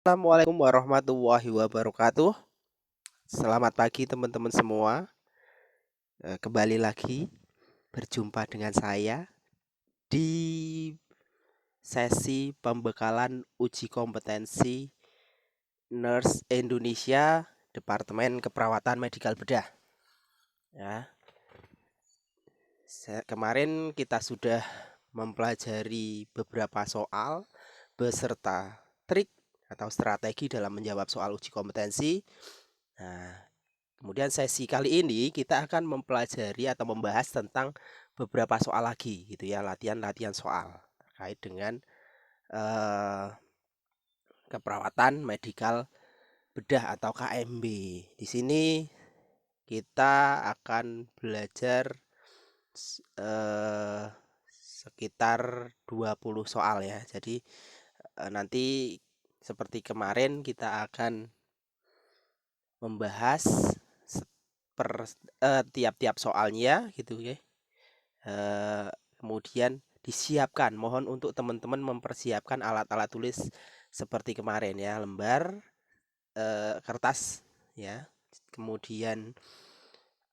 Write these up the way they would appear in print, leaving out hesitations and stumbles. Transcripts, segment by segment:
Assalamualaikum warahmatullahi wabarakatuh. Selamat pagi teman-teman semua. Kembali lagi berjumpa dengan saya di sesi pembekalan uji kompetensi Nurse Indonesia Departemen Keperawatan Medikal Bedah. Ya, kemarin kita sudah mempelajari beberapa soal beserta trik atau strategi dalam menjawab soal uji kompetensi. Nah, kemudian sesi kali ini kita akan mempelajari atau membahas tentang beberapa soal lagi gitu ya, latihan-latihan soal terkait dengan keperawatan medikal bedah atau KMB. Di sini kita akan belajar sekitar 20 soal ya. Jadi nanti seperti kemarin kita akan membahas tiap-tiap soalnya gitu ya. Kemudian disiapkan, mohon untuk teman-teman mempersiapkan alat-alat tulis seperti kemarin ya, lembar, kertas ya, kemudian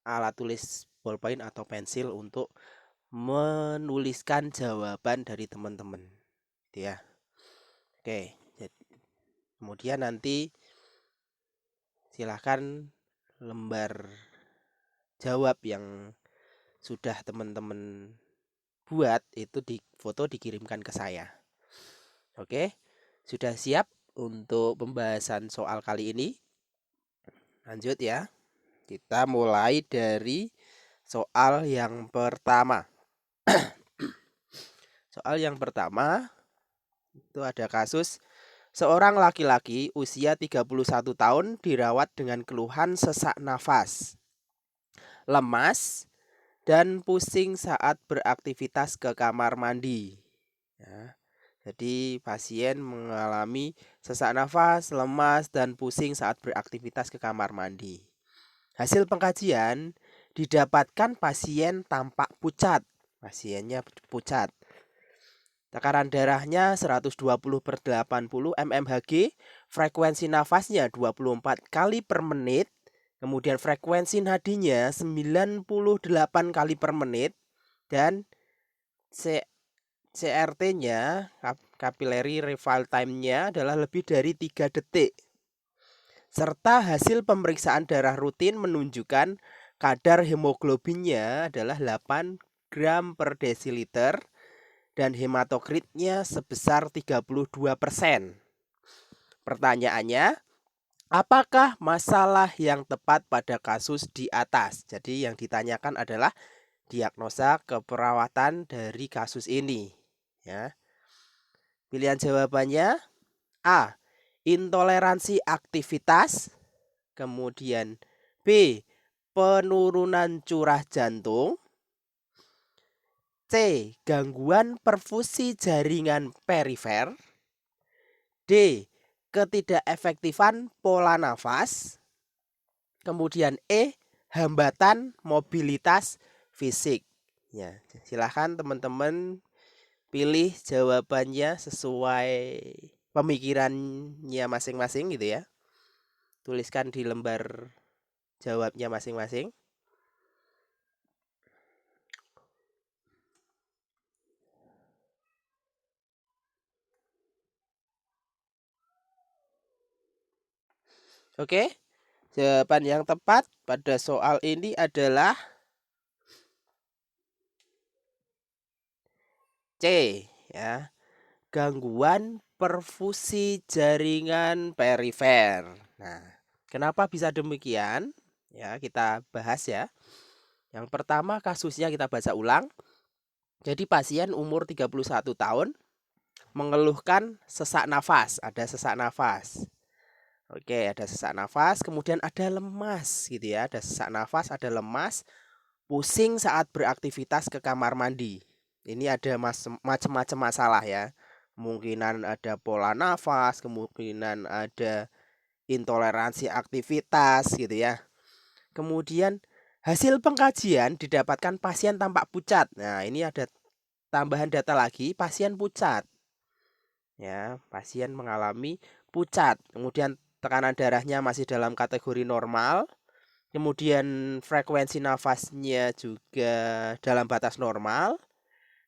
alat tulis ballpoint atau pensil untuk menuliskan jawaban dari teman-teman gitu ya. Oke, kemudian nanti silahkan lembar jawab yang sudah teman-teman buat itu di foto dikirimkan ke saya. Oke, sudah siap untuk pembahasan soal kali ini? Lanjut ya. Kita mulai dari soal yang pertama. Soal yang pertama itu ada kasus seorang laki-laki usia 31 tahun dirawat dengan keluhan sesak nafas, lemas, dan pusing saat beraktivitas ke kamar mandi. Ya, jadi pasien mengalami sesak nafas, lemas, dan pusing saat beraktivitas ke kamar mandi. Hasil pengkajian didapatkan pasien tampak pucat. Pasiennya pucat. Tekanan darahnya 120/80 mmHg, frekuensi nafasnya 24 kali per menit, kemudian frekuensi nadinya 98 kali per menit, dan CRT-nya, capillary refill time-nya adalah lebih dari 3 detik. Serta hasil pemeriksaan darah rutin menunjukkan kadar hemoglobinnya adalah 8 gram per desiliter dan hematokritnya sebesar 32%. Pertanyaannya, apakah masalah yang tepat pada kasus di atas? Jadi yang ditanyakan adalah diagnosa keperawatan dari kasus ini ya. Pilihan jawabannya A, intoleransi aktivitas, kemudian B, penurunan curah jantung, C, gangguan perfusi jaringan perifer, D, ketidakefektifan pola nafas, kemudian E, hambatan mobilitas fisik. Ya, silahkan teman-teman pilih jawabannya sesuai pemikirannya masing-masing gitu ya. Tuliskan di lembar jawabnya masing-masing. Oke, jawaban yang tepat pada soal ini adalah C ya. Gangguan perfusi jaringan perifer. Nah, kenapa bisa demikian? Ya, kita bahas ya. Yang pertama kasusnya kita baca ulang. Jadi pasien umur 31 tahun mengeluhkan sesak nafas, ada sesak nafas. Oke, ada sesak nafas, kemudian ada lemas gitu ya. Ada sesak nafas, ada lemas, pusing saat beraktivitas ke kamar mandi. Ini ada macam-macam masalah ya. Kemungkinan ada pola nafas, kemungkinan ada intoleransi aktivitas gitu ya. Kemudian hasil pengkajian didapatkan pasien tampak pucat. Nah, ini ada tambahan data lagi, pasien pucat. Ya, pasien mengalami pucat, kemudian tekanan darahnya masih dalam kategori normal, kemudian frekuensi nafasnya juga dalam batas normal,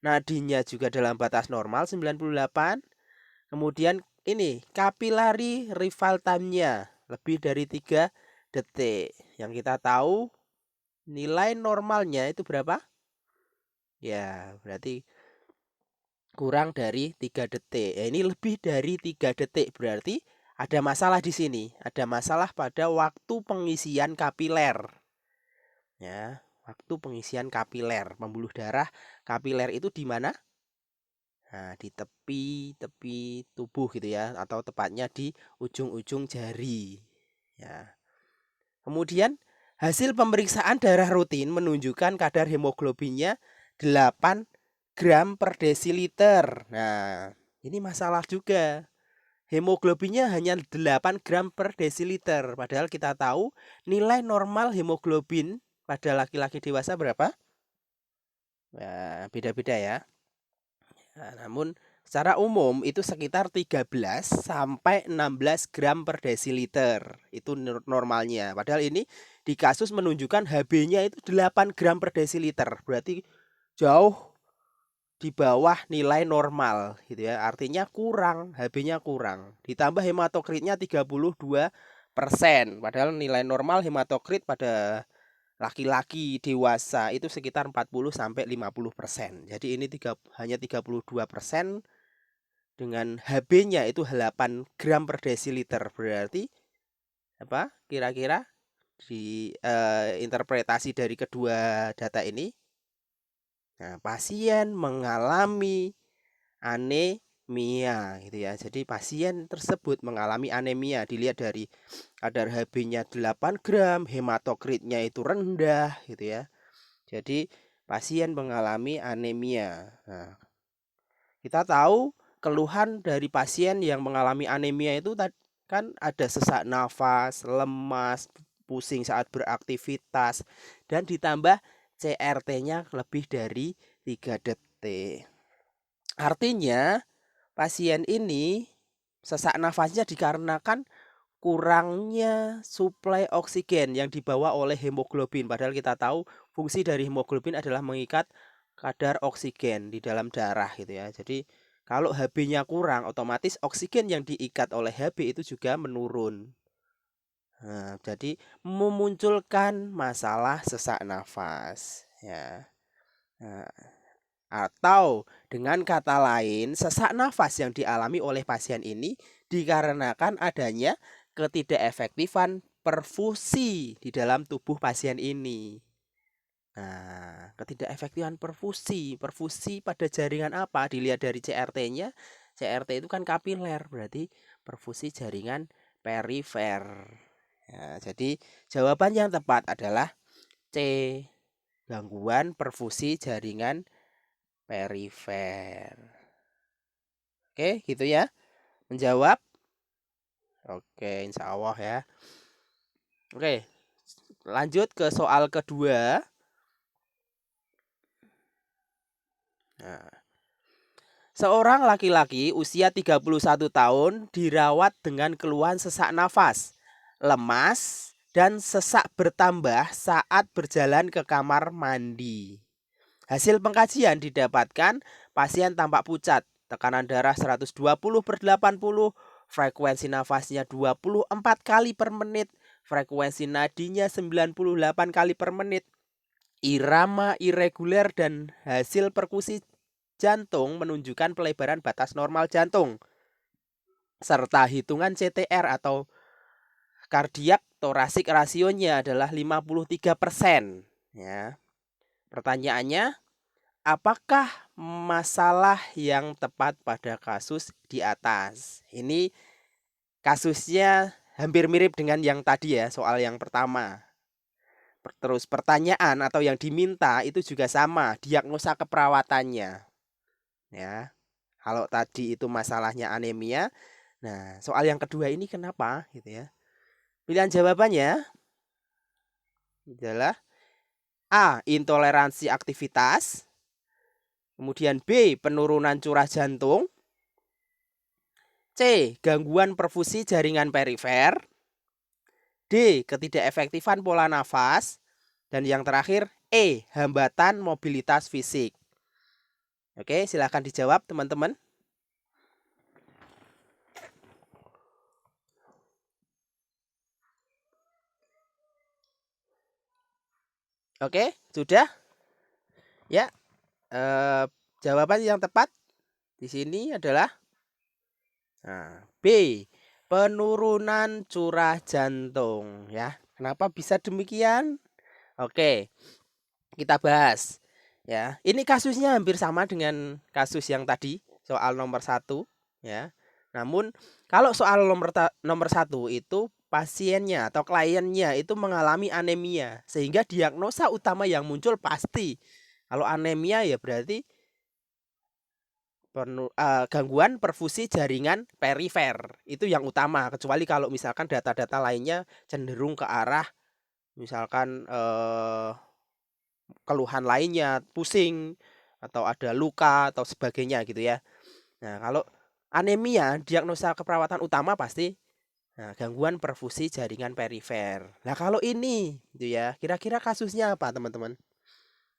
nadinya juga dalam batas normal 98, kemudian ini capillary refill time-nya lebih dari 3 detik. Yang kita tahu nilai normalnya itu berapa? Ya, berarti kurang dari 3 detik. Ya, ini lebih dari 3 detik berarti ada masalah di sini. Ada masalah pada waktu pengisian kapiler. Ya, waktu pengisian kapiler, pembuluh darah kapiler itu di mana? Nah, di tepi tubuh gitu ya, atau tepatnya di ujung-ujung jari. Ya. Kemudian hasil pemeriksaan darah rutin menunjukkan kadar hemoglobinnya 8 gram per desiliter. Nah, ini masalah juga. Hemoglobinnya hanya 8 gram per desiliter. Padahal kita tahu nilai normal hemoglobin pada laki-laki dewasa berapa? Ya, beda-beda ya. Nah, namun secara umum itu sekitar 13 sampai 16 gram per desiliter. Itu normalnya. Padahal ini di kasus menunjukkan HB-nya itu 8 gram per desiliter. Berarti jauh di bawah nilai normal gitu ya. Artinya kurang, HB-nya kurang. Ditambah hematokritnya 32%. Padahal nilai normal hematokrit pada laki-laki dewasa itu sekitar 40 sampai 50%. Jadi ini hanya 32% dengan HB-nya itu 8 gram per desiliter. Berarti apa? Kira-kira di interpretasi dari kedua data ini, nah, pasien mengalami anemia gitu ya. Jadi pasien tersebut mengalami anemia dilihat dari kadar HB-nya 8 gram, hematokritnya itu rendah gitu ya. Jadi pasien mengalami anemia. Nah, kita tahu keluhan dari pasien yang mengalami anemia itu kan ada sesak nafas, lemas, pusing saat beraktivitas, dan ditambah CRT-nya lebih dari 3 detik. Artinya pasien ini sesak nafasnya dikarenakan kurangnya suplai oksigen yang dibawa oleh hemoglobin. Padahal kita tahu fungsi dari hemoglobin adalah mengikat kadar oksigen di dalam darah gitu ya. Jadi kalau HB-nya kurang, otomatis oksigen yang diikat oleh HB itu juga menurun. Nah, jadi memunculkan masalah sesak nafas ya. Nah, atau dengan kata lain, sesak nafas yang dialami oleh pasien ini dikarenakan adanya ketidakefektifan perfusi di dalam tubuh pasien ini. Nah, ketidakefektifan perfusi pada jaringan apa? Dilihat dari CRT-nya. CRT itu kan kapiler, berarti perfusi jaringan perifer. Ya, jadi jawaban yang tepat adalah C, gangguan perfusi jaringan perifer. Oke, gitu ya. Menjawab? Oke, insya Allah ya. Oke, lanjut ke soal kedua. Nah, seorang laki-laki usia 31 tahun dirawat dengan keluhan sesak nafas, lemas, dan sesak bertambah saat berjalan ke kamar mandi. Hasil pengkajian didapatkan pasien tampak pucat, tekanan darah 120/80, frekuensi nafasnya 24 kali per menit, frekuensi nadinya 98 kali per menit, irama irreguler, dan hasil perkusi jantung menunjukkan pelebaran batas normal jantung, serta hitungan CTR atau kardiak torasik rasionya adalah 53%. Ya. Pertanyaannya, apakah masalah yang tepat pada kasus di atas? Ini kasusnya hampir mirip dengan yang tadi ya, soal yang pertama. Terus pertanyaan atau yang diminta itu juga sama, diagnosa keperawatannya. Ya. Kalau tadi itu masalahnya anemia, nah soal yang kedua ini kenapa gitu ya? Pilihan jawabannya adalah A, intoleransi aktivitas, kemudian B, penurunan curah jantung, C. Gangguan perfusi jaringan perifer. D. Ketidakefektifan pola nafas. Dan yang terakhir E. Hambatan mobilitas fisik. Oke, silahkan dijawab teman-teman. Oke, sudah? Ya. Jawaban yang tepat di sini adalah B. Penurunan curah jantung ya. Kenapa bisa demikian? Oke, kita bahas ya. Ini kasusnya hampir sama dengan kasus yang tadi soal nomor 1 ya. Namun kalau soal nomor 1 itu pasiennya atau kliennya itu mengalami anemia sehingga diagnosa utama yang muncul pasti kalau anemia ya berarti gangguan perfusi jaringan perifer itu yang utama, kecuali kalau misalkan data-data lainnya cenderung ke arah misalkan keluhan lainnya, pusing atau ada luka atau sebagainya gitu ya. Nah, kalau anemia diagnosa keperawatan utama pasti gangguan perfusi jaringan perifer. Nah, kalau ini gitu ya, kira-kira kasusnya apa, teman-teman?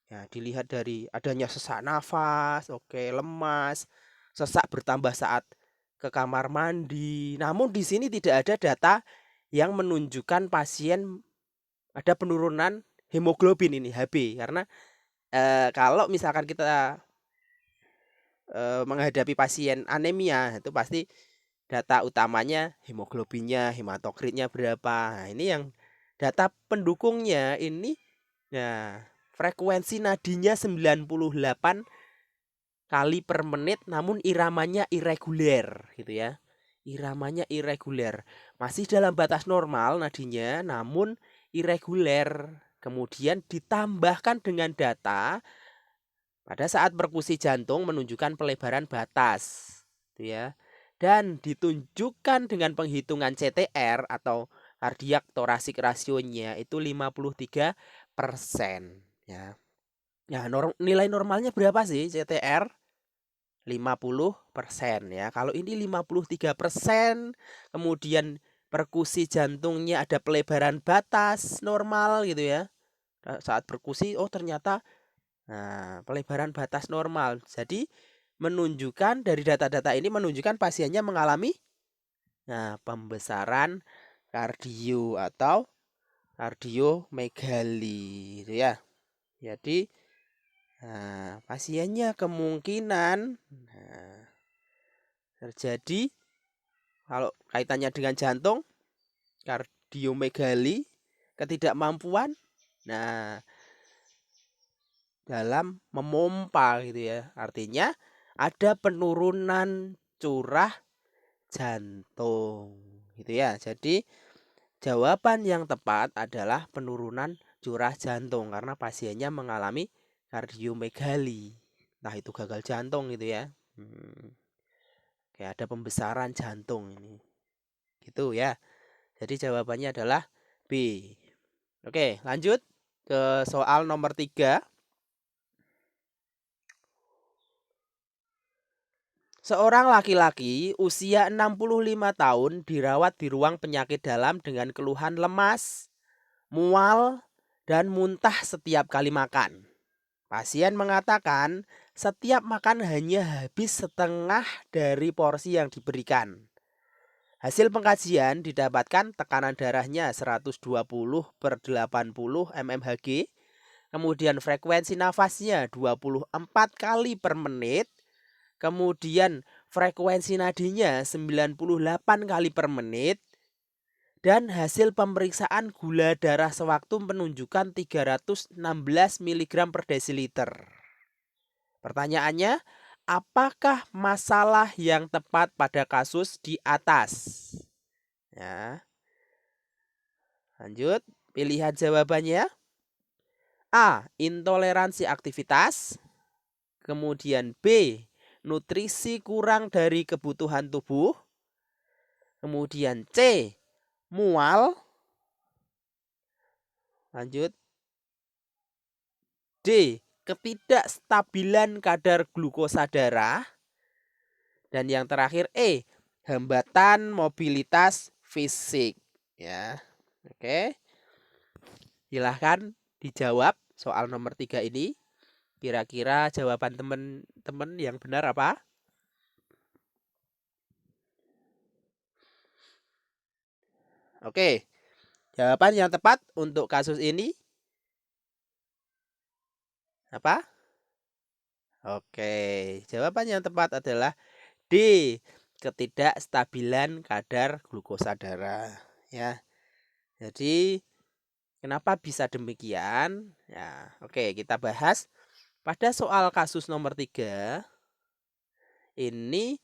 Ya, dilihat dari adanya sesak nafas, oke, lemas, sesak bertambah saat ke kamar mandi. Namun di sini tidak ada data yang menunjukkan pasien ada penurunan hemoglobin ini HB karena kalau misalkan kita menghadapi pasien anemia itu pasti data utamanya hemoglobinnya, hematokritnya berapa. Nah, ini yang data pendukungnya ini ya frekuensi nadinya 98 kali per menit namun iramanya irreguler gitu ya. Iramanya irreguler. Masih dalam batas normal nadinya namun irreguler. Kemudian ditambahkan dengan data pada saat perkusi jantung menunjukkan pelebaran batas gitu ya. Dan ditunjukkan dengan penghitungan CTR atau cardiac thoracic rasionya itu 53% ya. Ya, nilai normalnya berapa sih CTR? 50% ya. Kalau ini 53%, kemudian perkusi jantungnya ada pelebaran batas normal gitu ya. Saat perkusi ternyata pelebaran batas normal. Jadi menunjukkan dari data-data ini menunjukkan pasiennya mengalami pembesaran kardio atau kardiomegali gitu ya. Jadi pasiennya kemungkinan terjadi kalau kaitannya dengan jantung, kardiomegali, ketidakmampuan dalam memompa gitu ya. Artinya ada penurunan curah jantung gitu ya. Jadi jawaban yang tepat adalah penurunan curah jantung karena pasiennya mengalami kardiomegali. Nah, itu gagal jantung gitu ya. Kayak ada pembesaran jantung ini. Gitu ya. Jadi jawabannya adalah B. Oke, lanjut ke soal nomor 3. Seorang laki-laki usia 65 tahun dirawat di ruang penyakit dalam dengan keluhan lemas, mual, dan muntah setiap kali makan. Pasien mengatakan setiap makan hanya habis setengah dari porsi yang diberikan. Hasil pengkajian didapatkan tekanan darahnya 120/80 mmHg, kemudian frekuensi nafasnya 24 kali per menit, kemudian frekuensi nadinya 98 kali per menit, dan hasil pemeriksaan gula darah sewaktu menunjukkan 316 mg per desiliter. Pertanyaannya, apakah masalah yang tepat pada kasus di atas? Ya. Lanjut, pilihan jawabannya. A. Intoleransi aktivitas. Kemudian B. Nutrisi kurang dari kebutuhan tubuh. Kemudian C. Mual. Lanjut. D. Ketidakstabilan kadar glukosa darah. Dan yang terakhir E. hambatan mobilitas fisik ya. Oke. Silahkan dijawab soal nomor 3 ini. Kira-kira jawaban teman-teman yang benar apa? Oke. Jawaban yang tepat untuk kasus ini apa? Oke. Jawaban yang tepat adalah D. Ketidakstabilan kadar glukosa darah ya. Jadi kenapa bisa demikian? Ya, oke, kita bahas pada soal kasus nomor 3. Ini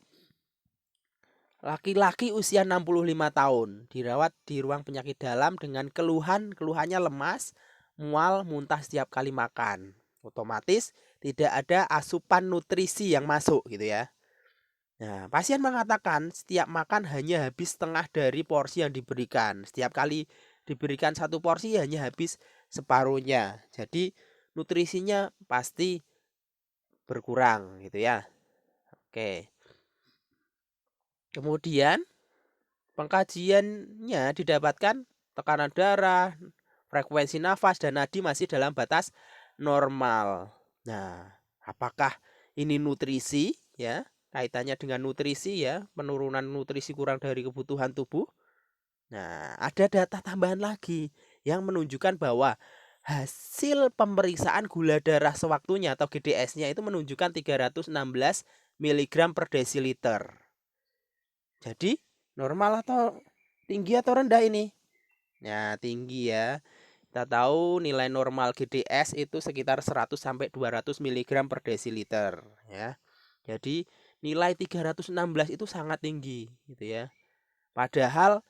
laki-laki usia 65 tahun dirawat di ruang penyakit dalam dengan keluhannya lemas, mual, muntah setiap kali makan. Otomatis tidak ada asupan nutrisi yang masuk gitu ya. Nah, pasien mengatakan setiap makan hanya habis setengah dari porsi yang diberikan. Setiap kali diberikan satu porsi hanya habis separuhnya. Jadi nutrisinya pasti berkurang gitu ya. Oke. Kemudian pengkajiannya didapatkan tekanan darah, frekuensi nafas dan nadi masih dalam batas normal. Nah, apakah ini nutrisi ya? Kaitannya dengan nutrisi ya, penurunan nutrisi kurang dari kebutuhan tubuh. Nah, ada data tambahan lagi yang menunjukkan bahwa hasil pemeriksaan gula darah sewaktunya atau GDS-nya itu menunjukkan 316 mg per desiliter. Jadi, normal atau tinggi atau rendah ini? Nah, tinggi ya. Kita tahu nilai normal GDS itu sekitar 100 sampai 200 mg per desiliter ya. Jadi nilai 316 itu sangat tinggi gitu ya. Padahal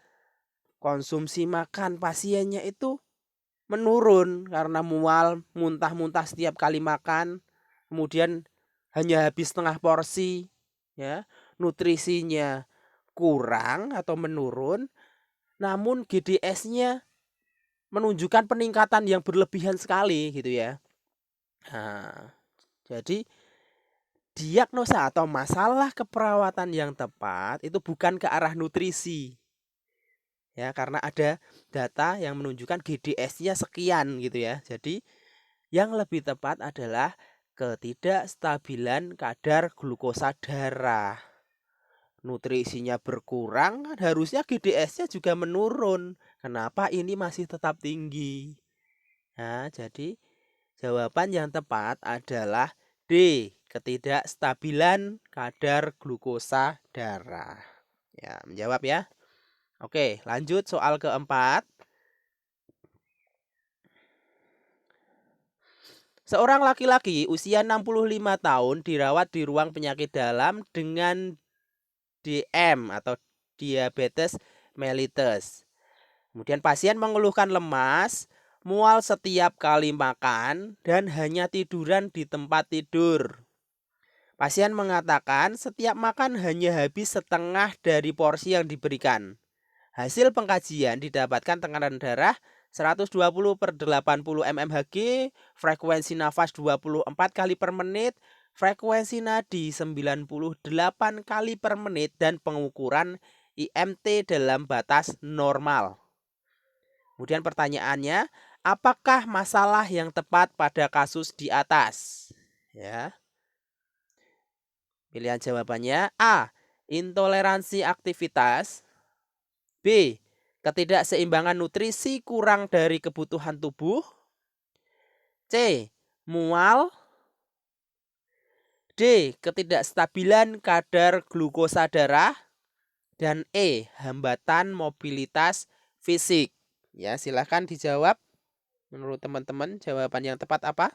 konsumsi makan pasiennya itu menurun karena mual, muntah-muntah setiap kali makan, kemudian hanya habis setengah porsi ya. Nutrisinya kurang atau menurun, namun GDS-nya menunjukkan peningkatan yang berlebihan sekali gitu ya. Nah, jadi diagnosa atau masalah keperawatan yang tepat itu bukan ke arah nutrisi. Ya, karena ada data yang menunjukkan GDS-nya sekian gitu ya. Jadi yang lebih tepat adalah ketidakstabilan kadar glukosa darah. Nutrisinya berkurang, kan harusnya GDS-nya juga menurun. Kenapa ini masih tetap tinggi? Nah, jadi jawaban yang tepat adalah D. Ketidakstabilan kadar glukosa darah. Ya, menjawab ya. Oke, lanjut soal keempat. Seorang laki-laki usia 65 tahun dirawat di ruang penyakit dalam dengan DM atau diabetes mellitus. Kemudian pasien mengeluhkan lemas, mual setiap kali makan, dan hanya tiduran di tempat tidur. Pasien mengatakan setiap makan hanya habis setengah dari porsi yang diberikan. Hasil pengkajian didapatkan tekanan darah 120 per 80 mmHg, frekuensi nafas 24 kali per menit, frekuensi nadi 98 kali per menit, dan pengukuran IMT dalam batas normal. Kemudian pertanyaannya, apakah masalah yang tepat pada kasus di atas? Ya. Pilihan jawabannya A. Intoleransi aktivitas. B. Ketidakseimbangan nutrisi kurang dari kebutuhan tubuh. C. Mual. D. Ketidakstabilan kadar glukosa darah. Dan E. Hambatan mobilitas fisik. Ya, silahkan dijawab. Menurut teman-teman, jawaban yang tepat apa?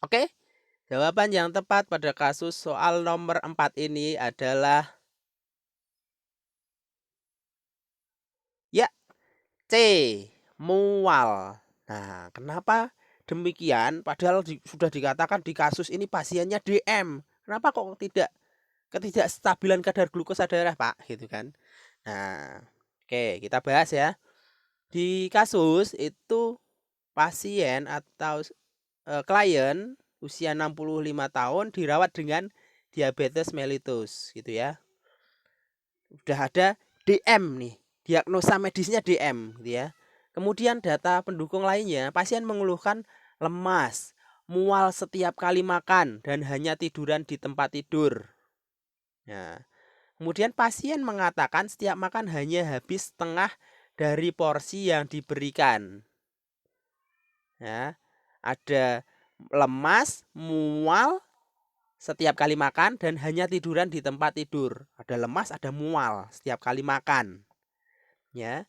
Oke, jawaban yang tepat pada kasus soal nomor 4 ini adalah ya, C. Mual. Nah, kenapa demikian? Padahal sudah dikatakan di kasus ini pasiennya DM. Kenapa kok ketidakstabilan kadar glukosa darah, Pak? Gitu kan. Nah, oke, kita bahas ya. Di kasus itu pasien atau klien usia 65 tahun dirawat dengan diabetes mellitus gitu ya. Udah ada DM nih, diagnosa medisnya DM gitu ya. Kemudian data pendukung lainnya, pasien mengeluhkan lemas, mual setiap kali makan dan hanya tiduran di tempat tidur. Nah, kemudian pasien mengatakan setiap makan hanya habis setengah dari porsi yang diberikan. Ya, ada lemas, mual setiap kali makan dan hanya tiduran di tempat tidur. Ada lemas, ada mual setiap kali makan. Ya.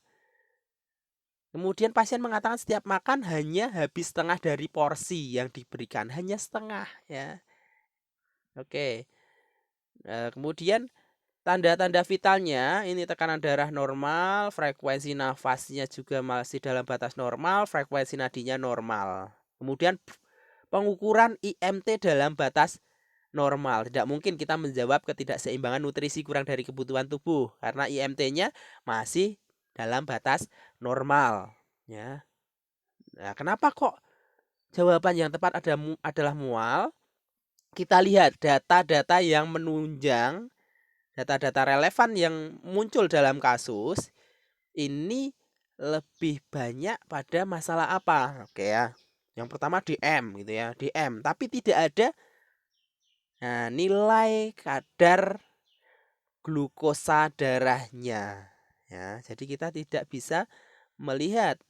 Kemudian pasien mengatakan setiap makan hanya habis setengah dari porsi yang diberikan, hanya setengah ya. Oke. Kemudian tanda-tanda vitalnya ini tekanan darah normal, frekuensi nafasnya juga masih dalam batas normal, frekuensi nadinya normal. Kemudian pengukuran IMT dalam batas normal. Tidak mungkin kita menjawab ketidakseimbangan nutrisi kurang dari kebutuhan tubuh karena IMT-nya masih dalam batas normal ya. Nah, kenapa kok jawaban yang tepat adalah mual? Kita lihat data-data yang menunjang, data-data relevan yang muncul dalam kasus ini lebih banyak pada masalah apa? Oke ya. Yang pertama DM gitu ya, DM, tapi tidak ada nilai kadar glukosa darahnya ya. Jadi kita tidak bisa melihat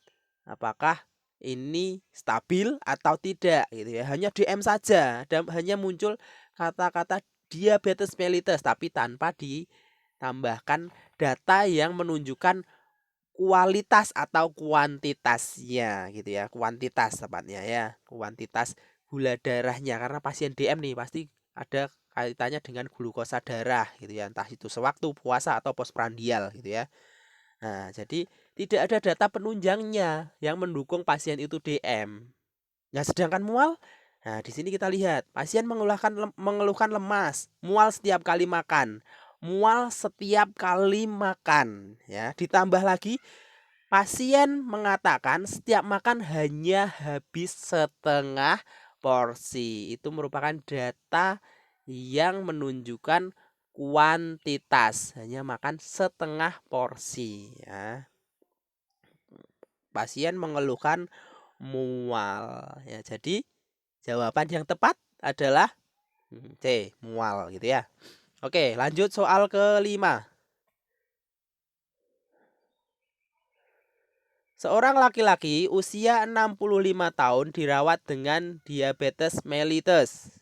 apakah ini stabil atau tidak gitu ya. Hanya DM saja dan hanya muncul kata-kata diabetes mellitus tapi tanpa ditambahkan data yang menunjukkan kualitas atau kuantitasnya gitu ya. Kuantitas tepatnya ya. Kuantitas gula darahnya karena pasien DM nih pasti ada kaitannya dengan glukosa darah gitu ya. Entah itu sewaktu puasa atau postprandial gitu ya. Nah, jadi tidak ada data penunjangnya yang mendukung pasien itu DM. Nah, sedangkan mual, nah di sini kita lihat pasien mengeluhkan lemas, mual setiap kali makan, mual setiap kali makan, ya. Ditambah lagi pasien mengatakan setiap makan hanya habis setengah porsi. Itu merupakan data yang menunjukkan kuantitas, hanya makan setengah porsi ya. Pasien mengeluhkan mual ya. Jadi jawaban yang tepat adalah C, mual gitu ya. Oke, lanjut soal kelima. Seorang laki-laki usia 65 tahun dirawat dengan diabetes mellitus.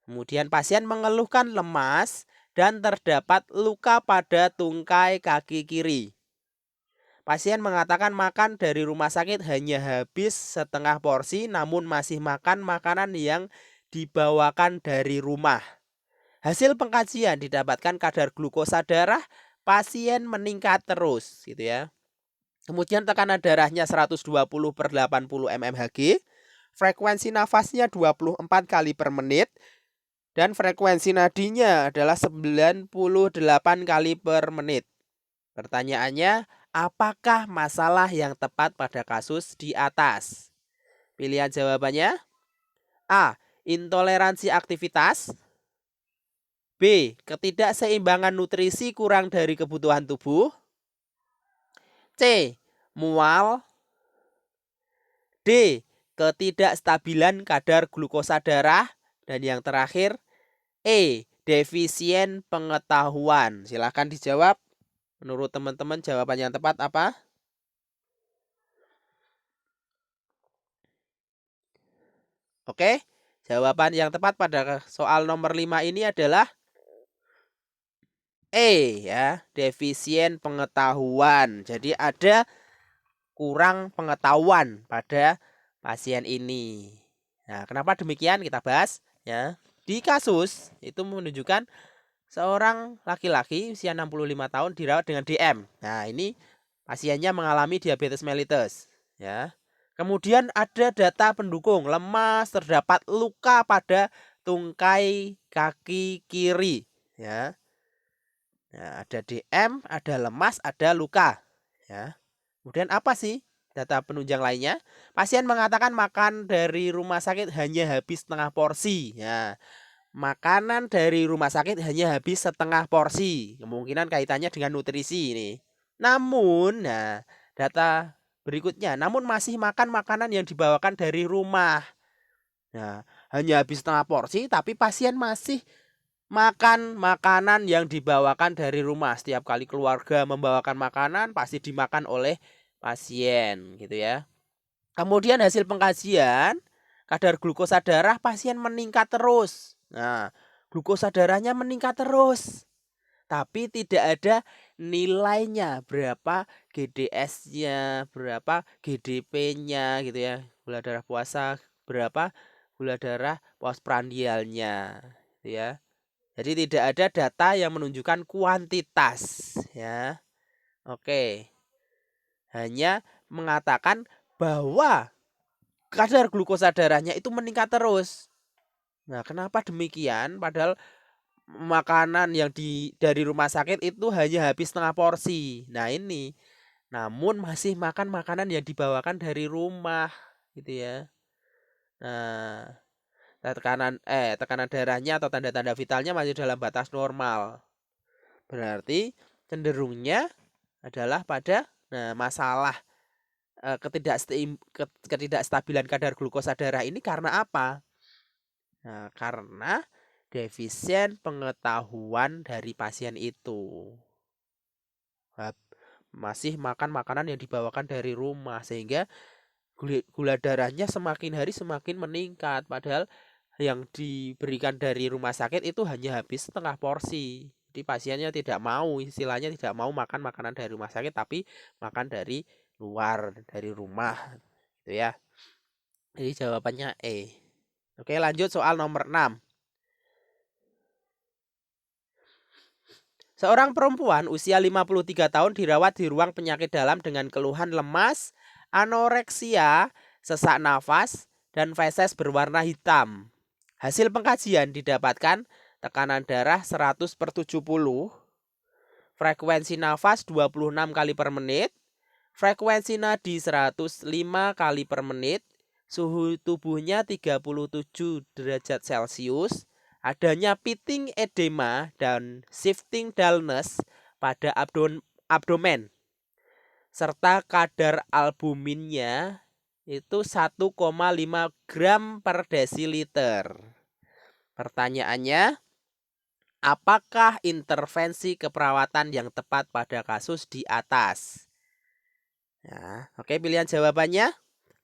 Kemudian pasien mengeluhkan lemas dan terdapat luka pada tungkai kaki kiri. Pasien mengatakan makan dari rumah sakit hanya habis setengah porsi namun masih makan makanan yang dibawakan dari rumah. Hasil pengkajian didapatkan kadar glukosa darah pasien meningkat terus gitu ya. Kemudian tekanan darahnya 120/80 mmHg, frekuensi nafasnya 24 kali per menit, dan frekuensi nadinya adalah 98 kali per menit. Pertanyaannya, apakah masalah yang tepat pada kasus di atas? Pilihan jawabannya A. Intoleransi aktivitas, B. Ketidakseimbangan nutrisi kurang dari kebutuhan tubuh, C. Mual, D. Ketidakstabilan kadar glukosa darah, dan yang terakhir E. Defisien pengetahuan. Silahkan dijawab. Menurut teman-teman jawaban yang tepat apa? Oke, jawaban yang tepat pada soal nomor 5 ini adalah E ya, defisien pengetahuan. Jadi ada kurang pengetahuan pada pasien ini. Nah, kenapa demikian kita bahas ya. Di kasus itu menunjukkan seorang laki-laki usia 65 tahun dirawat dengan DM. Nah, ini pasiennya mengalami diabetes mellitus ya. Kemudian ada data pendukung, lemas, terdapat luka pada tungkai kaki kiri ya. Nah, ada DM, ada lemas, ada luka ya. Kemudian apa sih data penunjang lainnya. Pasien mengatakan makan dari rumah sakit hanya habis setengah porsi. Ya, makanan dari rumah sakit hanya habis setengah porsi. Kemungkinan kaitannya dengan nutrisi ini. Namun, nah, data berikutnya, namun masih makan makanan yang dibawakan dari rumah. Nah, hanya habis setengah porsi, tapi pasien masih makan makanan yang dibawakan dari rumah. Setiap kali keluarga membawakan makanan, pasti dimakan oleh pasien, gitu ya. Kemudian hasil pengkajian, kadar glukosa darah pasien meningkat terus. Nah, glukosa darahnya meningkat terus. Tapi tidak ada nilainya, berapa GDS-nya, berapa GDP-nya gitu ya. Gula darah puasa berapa, gula darah postprandialnya gitu ya. Jadi tidak ada data yang menunjukkan kuantitas ya. Oke. Hanya mengatakan bahwa kadar glukosa darahnya itu meningkat terus. Nah, kenapa demikian? Padahal makanan yang dari rumah sakit itu hanya habis setengah porsi. Nah, ini. Namun masih makan makanan yang dibawakan dari rumah gitu ya. Nah, tekanan darahnya atau tanda-tanda vitalnya masih dalam batas normal. Berarti cenderungnya adalah pada masalah ketidakstabilan kadar glukosa darah ini karena apa? Nah, karena defisien pengetahuan dari pasien itu. Masih makan makanan yang dibawakan dari rumah sehingga gula darahnya semakin hari semakin meningkat, padahal yang diberikan dari rumah sakit itu hanya habis setengah porsi. Jadi pasiennya tidak mau, istilahnya tidak mau makan makanan dari rumah sakit tapi makan dari luar, dari rumah gitu ya. Jadi jawabannya E. Oke, lanjut soal nomor 6. Seorang perempuan usia 53 tahun dirawat di ruang penyakit dalam dengan keluhan lemas, anoreksia, sesak nafas, dan feses berwarna hitam. Hasil pengkajian didapatkan tekanan darah 100/70, frekuensi nafas 26 kali per menit, frekuensi nadi 105 kali per menit, suhu tubuhnya 37 derajat Celcius, adanya pitting edema dan shifting dullness pada abdomen, serta kadar albuminnya itu 1,5 gram per desiliter. Pertanyaannya, apakah intervensi keperawatan yang tepat pada kasus di atas? Nah, oke, pilihan jawabannya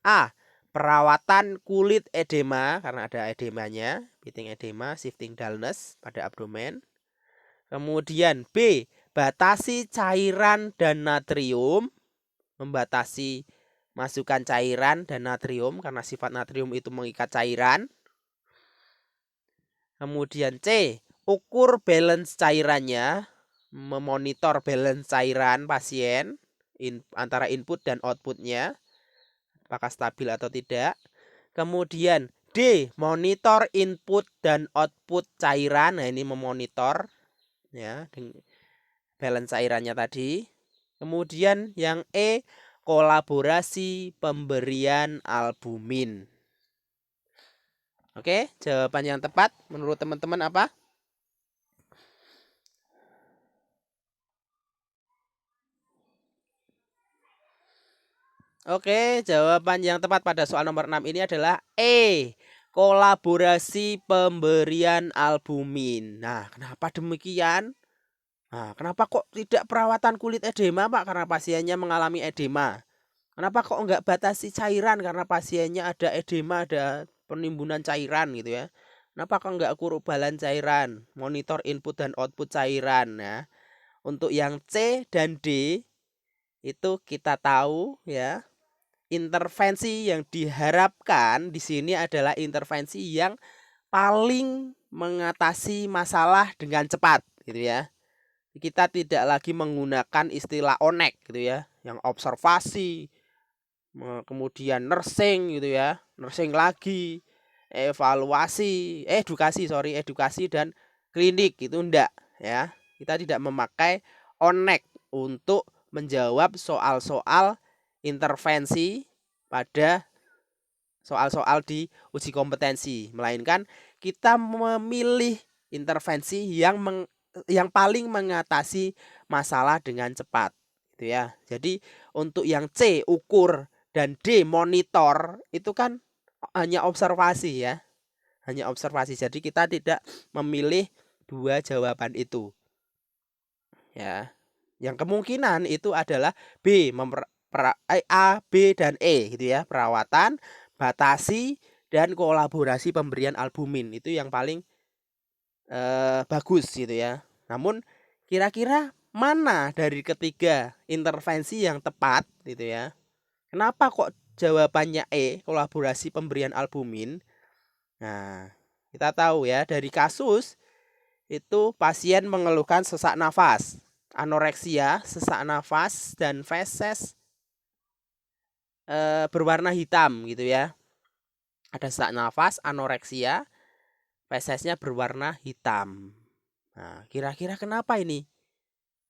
A. Perawatan kulit edema karena ada edemanya, pitting edema, shifting dullness pada abdomen. Kemudian B. Batasi cairan dan natrium, membatasi masukan cairan dan natrium karena sifat natrium itu mengikat cairan. Kemudian C. Ukur balance cairannya, memonitor balance cairan pasien antara input dan outputnya, apakah stabil atau tidak. Kemudian D. Monitor input dan output cairan. Nah, ini memonitor ya balance cairannya tadi. Kemudian yang E. Kolaborasi pemberian albumin. Oke, jawaban yang tepat menurut teman-teman apa? Oke, jawaban yang tepat pada soal nomor 6 ini adalah E. Kolaborasi pemberian albumin. Nah, kenapa demikian? Nah, kenapa kok tidak perawatan kulit edema, Pak? Karena pasiennya mengalami edema. Kenapa kok enggak batasi cairan? Karena pasiennya ada edema, ada penimbunan cairan gitu ya. Kenapa kok enggak ukur balance cairan? Monitor input dan output cairan. Nah, untuk yang C dan D itu kita tahu ya. Intervensi yang diharapkan di sini adalah intervensi yang paling mengatasi masalah dengan cepat gitu ya. Kita tidak lagi menggunakan istilah onek gitu ya, yang observasi, kemudian nursing gitu ya, nursing lagi, edukasi dan klinik itu enggak ya. Kita tidak memakai onek untuk menjawab soal-soal intervensi pada soal-soal di uji kompetensi, melainkan kita memilih intervensi yang paling mengatasi masalah dengan cepat, gitu ya. Jadi untuk yang C ukur dan D monitor itu kan hanya observasi ya, hanya observasi. Jadi kita tidak memilih dua jawaban itu, ya. Yang kemungkinan itu adalah B, A, B dan E gitu ya, perawatan, batasi dan kolaborasi pemberian albumin itu yang paling bagus gitu ya. Namun kira-kira mana dari ketiga intervensi yang tepat gitu ya? Kenapa kok jawabannya E, kolaborasi pemberian albumin? Nah, kita tahu ya dari kasus itu pasien mengeluhkan sesak nafas, anoreksia, sesak nafas dan feses berwarna hitam gitu ya. Ada sesak nafas, anoreksia, fesesnya berwarna hitam. Nah, kira-kira kenapa ini?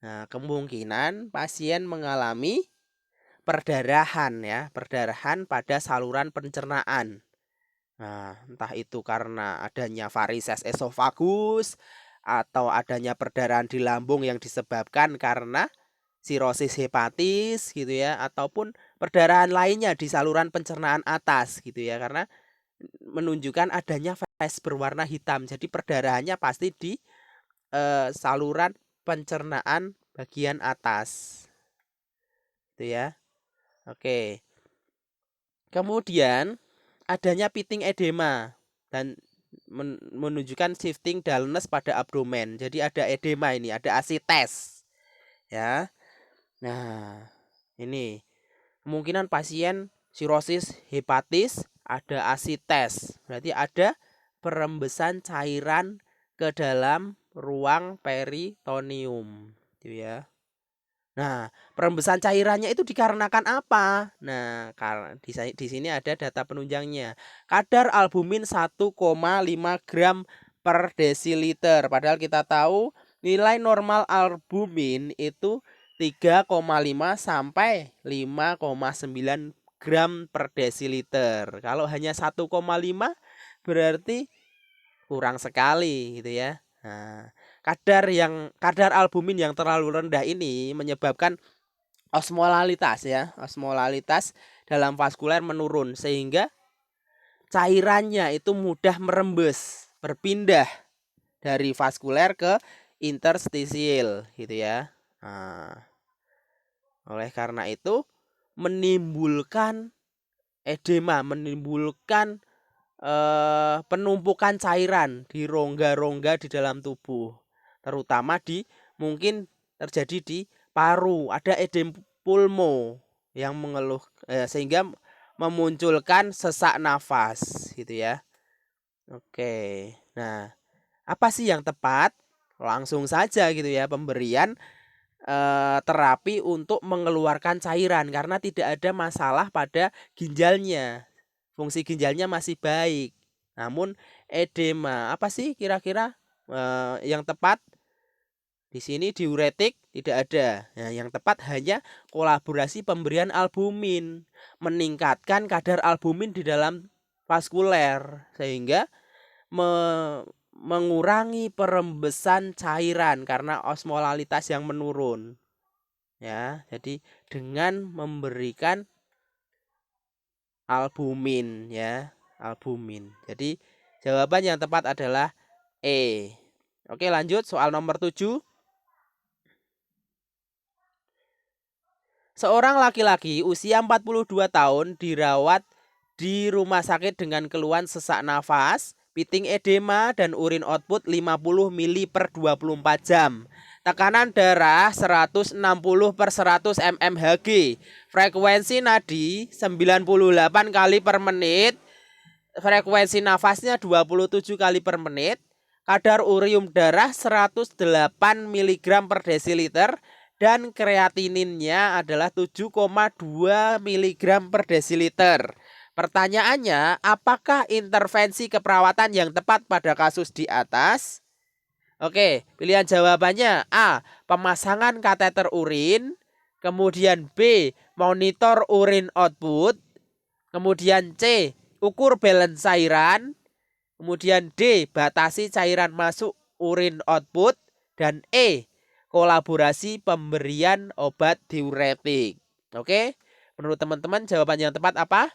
Nah, kemungkinan pasien mengalami perdarahan ya, perdarahan pada saluran pencernaan. Nah, entah itu karena adanya varises esofagus atau adanya perdarahan di lambung yang disebabkan karena sirosis hepatis gitu ya, ataupun perdarahan lainnya di saluran pencernaan atas gitu ya, karena menunjukkan adanya feses berwarna hitam. Jadi perdarahannya pasti di saluran pencernaan bagian atas. Itu ya. Oke. Kemudian adanya pitting edema dan menunjukkan shifting dullness pada abdomen. Jadi ada edema ini, ada asites. Ya. Nah, ini kemungkinan pasien sirosis hepatis, ada asites. Berarti ada perembesan cairan ke dalam ruang peritoneum, gitu ya. Nah, perembesan cairannya itu dikarenakan apa? Nah, karena di sini ada data penunjangnya. Kadar albumin 1,5 gram per desiliter. Padahal kita tahu nilai normal albumin itu 3,5 sampai 5,9 gram per desiliter. Kalau hanya 1,5 berarti kurang sekali gitu ya. Nah, kadar albumin yang terlalu rendah ini menyebabkan osmolalitas ya, osmolalitas dalam vaskuler menurun sehingga cairannya itu mudah merembes, berpindah dari vaskuler ke interstisial gitu ya. Nah, oleh karena itu menimbulkan edema, menimbulkan penumpukan cairan di rongga-rongga di dalam tubuh, terutama mungkin terjadi di paru, ada edem pulmo yang mengeluh sehingga memunculkan sesak nafas gitu ya. Oke. Nah, apa sih yang tepat? Langsung saja gitu ya, pemberian terapi untuk mengeluarkan cairan karena tidak ada masalah pada ginjalnya. Fungsi ginjalnya masih baik. Namun edema, apa sih kira-kira yang tepat? Di sini diuretik tidak ada. Nah, yang tepat hanya kolaborasi pemberian albumin, meningkatkan kadar albumin di dalam vaskuler sehingga mengurangi perembesan cairan karena osmolalitas yang menurun. Ya, jadi dengan memberikan albumin ya, albumin. Jadi jawaban yang tepat adalah E. Oke, lanjut soal nomor 7. Seorang laki-laki usia 42 tahun dirawat di rumah sakit dengan keluhan sesak nafas, pitting edema dan urin output 50 mili per 24 jam. Tekanan darah 160 per 100 mmHg. Frekuensi nadi 98 kali per menit. Frekuensi nafasnya 27 kali per menit. Kadar urium darah 108 mg per desiliter. Dan kreatininnya adalah 7,2 mg per desiliter. Pertanyaannya, apakah intervensi keperawatan yang tepat pada kasus di atas? Oke, pilihan jawabannya A. Pemasangan kateter urin, Kemudian B, monitor urin output. Kemudian C, ukur balance cairan. Kemudian D, batasi cairan masuk urin output. Dan E, kolaborasi pemberian obat diuretik. Oke, menurut teman-teman jawaban yang tepat apa?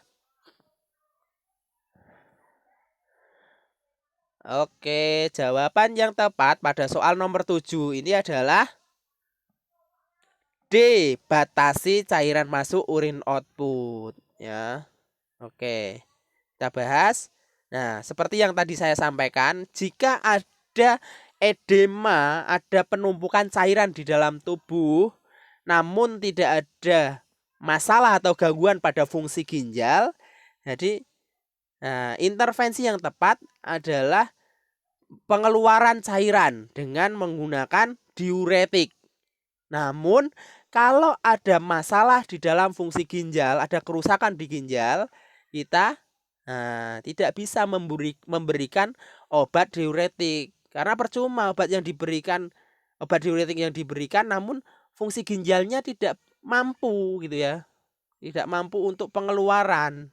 Oke, jawaban yang tepat pada soal nomor 7 ini adalah D, batasi cairan masuk urin output ya. Oke, kita bahas. Nah, seperti yang tadi saya sampaikan, jika ada edema, ada penumpukan cairan di dalam tubuh, namun tidak ada masalah atau gangguan pada fungsi ginjal, jadi intervensi yang tepat adalah pengeluaran cairan dengan menggunakan diuretik. Namun, kalau ada masalah di dalam fungsi ginjal, ada kerusakan di ginjal, kita tidak bisa memberikan obat diuretik. Karena percuma obat diuretik yang diberikan, namun fungsi ginjalnya tidak mampu gitu ya. Tidak mampu untuk mengeluarkan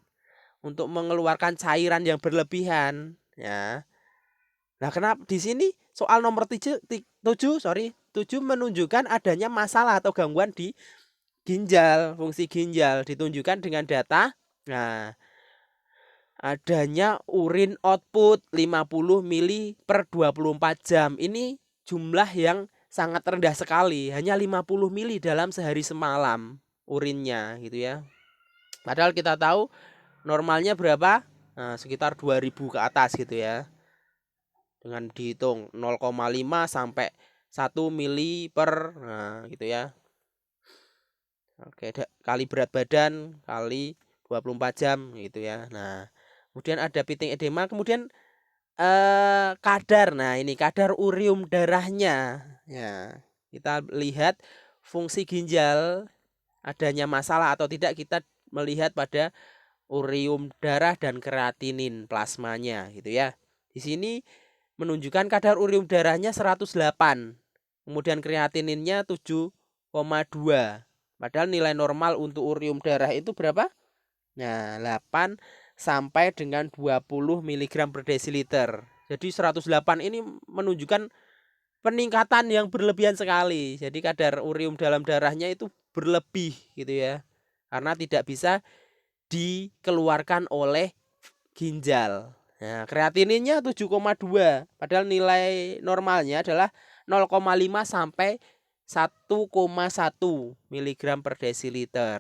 cairan yang berlebihan ya. Nah, kenapa di sini soal nomor 7 menunjukkan adanya masalah atau gangguan di ginjal, fungsi ginjal ditunjukkan dengan data. Nah, adanya urin output 50 mili per 24 jam. Ini jumlah yang sangat rendah sekali, hanya 50 mili dalam sehari semalam urinnya gitu ya. Padahal kita tahu normalnya berapa? Nah, sekitar 2000 ke atas gitu ya. Dengan dihitung 0,5 sampai 1 mili per gitu ya. Oke, kali berat badan kali 24 jam gitu ya. Nah, kemudian ada pitting edema, kemudian kadar. Nah, ini kadar urium darahnya. Ya, kita lihat fungsi ginjal adanya masalah atau tidak, kita melihat pada urium darah dan kreatinin plasmanya gitu ya. Di sini menunjukkan kadar urium darahnya 108. Kemudian kreatininnya 7,2. Padahal nilai normal untuk urium darah itu berapa? Nah, 8 sampai dengan 20 mg per desiliter. Jadi 108 ini menunjukkan peningkatan yang berlebihan sekali. Jadi kadar urium dalam darahnya itu berlebih gitu ya. Karena tidak bisa dikeluarkan oleh ginjal. Nah, kreatininnya 7,2. Padahal nilai normalnya adalah 0,5 sampai 1,1 mg per desiliter.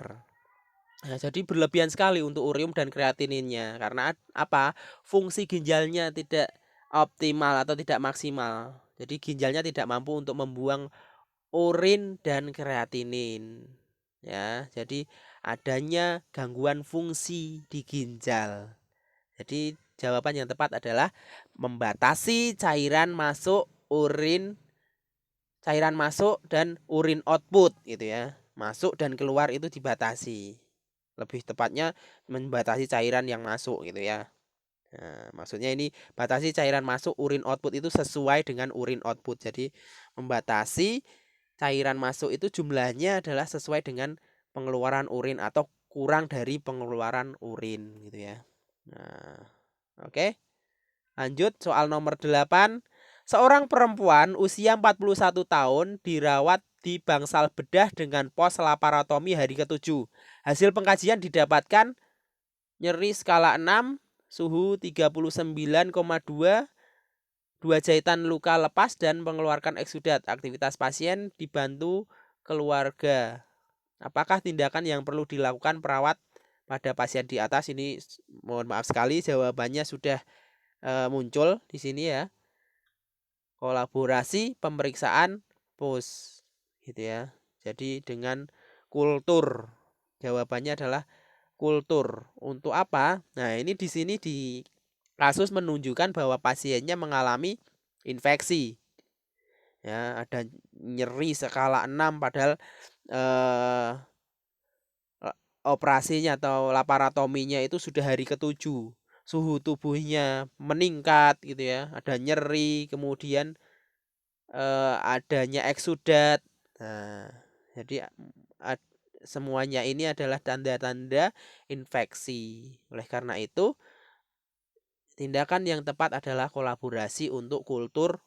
Nah, jadi berlebihan sekali untuk urium dan kreatininnya. Karena apa? Fungsi ginjalnya tidak optimal atau tidak maksimal. Jadi ginjalnya tidak mampu untuk membuang urin dan kreatinin. Ya, jadi adanya gangguan fungsi di ginjal. Jadi jawaban yang tepat adalah membatasi cairan masuk dan urin output gitu ya. Masuk dan keluar itu dibatasi. Lebih tepatnya membatasi cairan yang masuk gitu ya. Nah, maksudnya ini batasi cairan masuk, urin output itu sesuai dengan urin output. Jadi membatasi cairan masuk itu jumlahnya adalah sesuai dengan pengeluaran urin atau kurang dari pengeluaran urin gitu ya. Nah, oke. Lanjut soal nomor 8. Seorang perempuan usia 41 tahun dirawat di bangsal bedah dengan pos laparotomi hari ke-7. Hasil pengkajian didapatkan nyeri skala 6, suhu 39,2, 2 jahitan luka lepas dan mengeluarkan eksudat. Aktivitas pasien dibantu keluarga. Apakah tindakan yang perlu dilakukan perawat pada pasien di atas? Ini mohon maaf sekali jawabannya sudah muncul di sini ya. Kolaborasi pemeriksaan pus gitu ya. Jadi dengan kultur. Jawabannya adalah kultur. Untuk apa? Nah, ini di sini di kasus menunjukkan bahwa pasiennya mengalami infeksi. Ya, ada nyeri skala 6 padahal operasinya atau laparotominya itu sudah hari ke-7. Suhu tubuhnya meningkat gitu ya, ada nyeri, kemudian adanya eksudat. Nah, jadi semuanya ini adalah tanda-tanda infeksi. Oleh karena itu, tindakan yang tepat adalah kolaborasi untuk kultur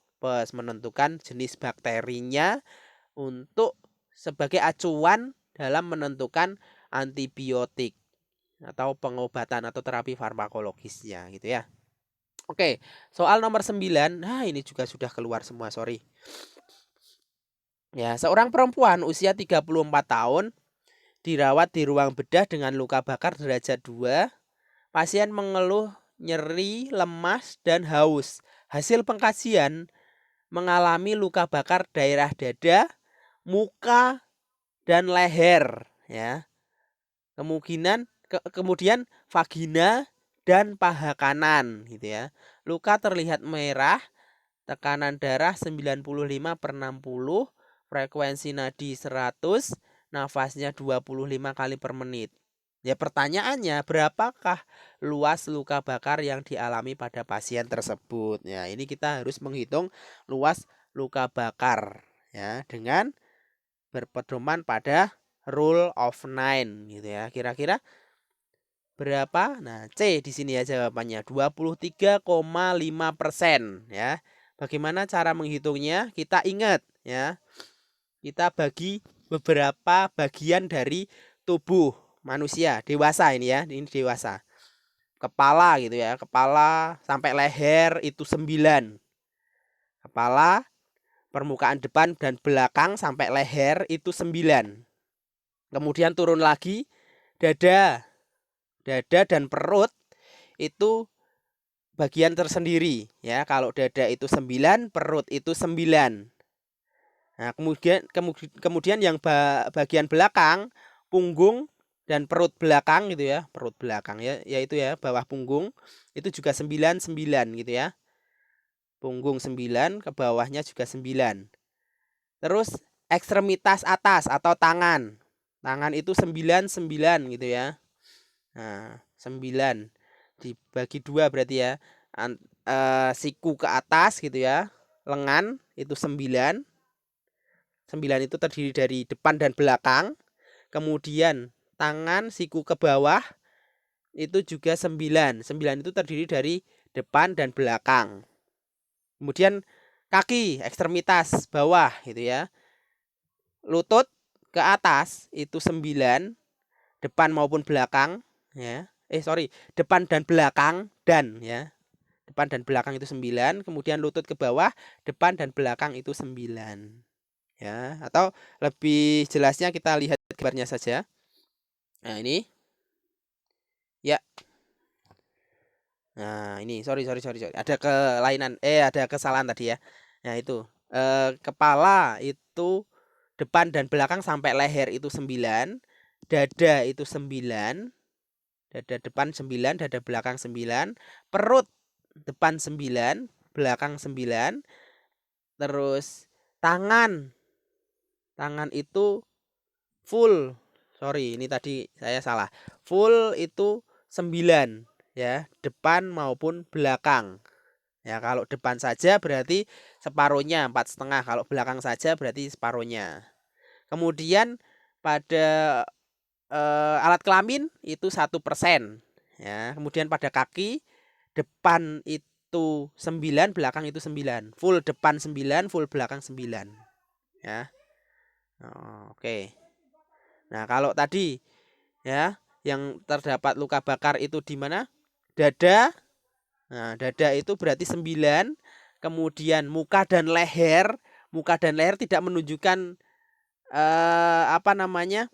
menentukan jenis bakterinya untuk sebagai acuan dalam menentukan antibiotik atau pengobatan atau terapi farmakologisnya gitu ya. Oke, soal nomor 9. Nah, ini juga sudah keluar semua, sorry. Ya, seorang perempuan usia 34 tahun dirawat di ruang bedah dengan luka bakar derajat 2. Pasien mengeluh nyeri, lemas, dan haus. Hasil pengkajian mengalami luka bakar daerah dada, muka, dan leher ya. Kemudian vagina dan paha kanan gitu ya. Luka terlihat merah, tekanan darah 95/60, frekuensi nadi 100, nafasnya 25 kali per menit. Ya, pertanyaannya, berapakah luas luka bakar yang dialami pada pasien tersebut? Ya, ini kita harus menghitung luas luka bakar ya dengan berpedoman pada rule of 9 gitu ya. Kira-kira berapa? Nah, C di sini ya jawabannya 23,5% ya. Bagaimana cara menghitungnya? Kita ingat ya. Kita bagi beberapa bagian dari tubuh manusia dewasa ini ya. Ini dewasa. Kepala gitu ya. Kepala sampai leher itu 9. Kepala, permukaan depan dan belakang sampai leher itu 9. Kemudian turun lagi dada dan perut itu bagian tersendiri ya. Kalau dada itu 9, perut itu 9. Nah, kemudian yang bagian belakang, punggung dan perut belakang gitu ya. Perut belakang ya, yaitu ya bawah punggung itu juga 9 gitu ya. Punggung 9, ke bawahnya juga 9. Terus ekstremitas atas atau tangan. Tangan itu 9 gitu ya. Nah, 9 dibagi 2 berarti ya. Siku ke atas gitu ya. Lengan itu 9. 9 itu terdiri dari depan dan belakang. Kemudian tangan, siku ke bawah itu juga 9. 9 itu terdiri dari depan dan belakang. Kemudian kaki, ekstremitas bawah gitu ya. Lutut ke atas itu 9, depan maupun belakang ya. Depan dan belakang dan ya. Depan dan belakang itu 9, kemudian lutut ke bawah, depan dan belakang itu 9. Ya, atau lebih jelasnya kita lihat gambarnya saja. Nah, ini. Ya. Nah, ini sorry. Ada kelainan, ada kesalahan tadi ya. Nah, itu. Kepala itu depan dan belakang sampai leher itu 9, dada itu 9, dada depan 9, dada belakang 9, perut depan 9, belakang 9, terus tangan itu full. Sorry, ini tadi saya salah. Full itu 9 ya, depan maupun belakang. Ya, kalau depan saja berarti separuhnya 4,5. Kalau belakang saja berarti separuhnya. Kemudian pada alat kelamin itu 1% ya. Kemudian pada kaki, depan itu 9, belakang itu 9. Full depan 9, full belakang 9 ya. Oke. Nah, kalau tadi ya yang terdapat luka bakar itu di mana? Dada. Nah, dada itu berarti 9. Kemudian muka dan leher tidak menunjukkan apa namanya?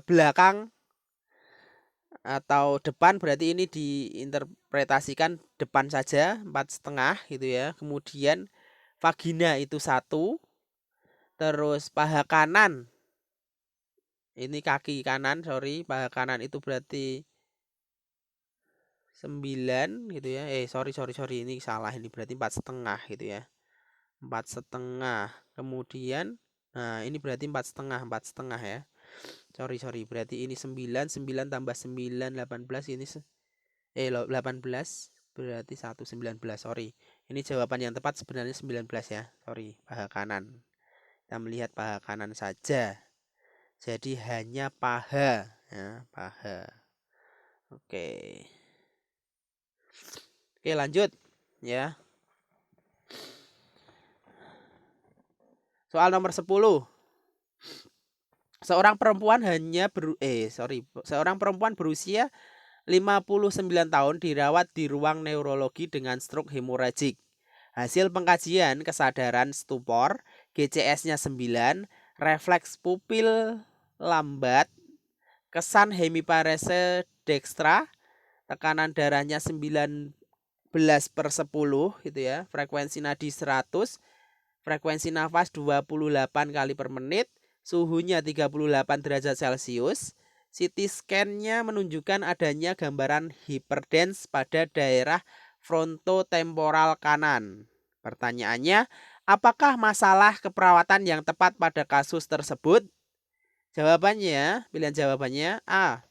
Belakang atau depan, berarti ini diinterpretasikan depan saja 4,5 gitu ya. Kemudian vagina itu 1, terus paha kanan, ini kaki kanan, paha kanan itu berarti 9 gitu ya. Sorry, ini salah, ini berarti 4,5 gitu ya. 4,5. Kemudian nah, ini berarti 4,5 ya. Sorry, berarti ini 9 tambah 9 18, ini 18. Berarti 119, sorry. Ini jawaban yang tepat sebenarnya 19 ya. Sorry, paha kanan. Kita melihat paha kanan saja. Jadi hanya paha, ya, paha. Oke. Oke, lanjut ya. Soal nomor 10. Seorang perempuan berusia 59 tahun dirawat di ruang neurologi dengan stroke hemoragik. Hasil pengkajian kesadaran stupor, GCS-nya 9, refleks pupil lambat, kesan hemiparese dextra, tekanan darahnya 19/10 gitu ya, frekuensi nadi 100, frekuensi nafas 28 kali per menit, suhunya 38 derajat Celcius. CT scan-nya menunjukkan adanya gambaran hyperdance pada daerah frontotemporal kanan. Pertanyaannya, apakah masalah keperawatan yang tepat pada kasus tersebut? Jawabannya, pilihan jawabannya A.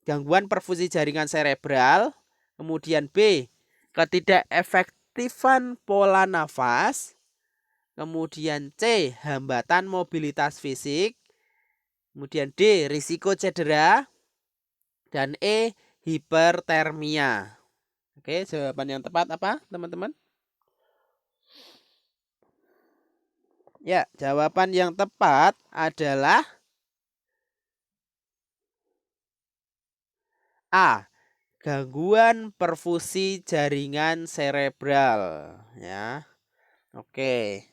Gangguan perfusi jaringan cerebral. Kemudian B. Ketidakefektifan pola nafas. Kemudian C. Hambatan mobilitas fisik. Kemudian D. Risiko cedera. Dan E. Hipertermia. Oke, jawaban yang tepat apa, teman-teman? Ya, jawaban yang tepat adalah A. Gangguan perfusi jaringan cerebral, ya. Oke.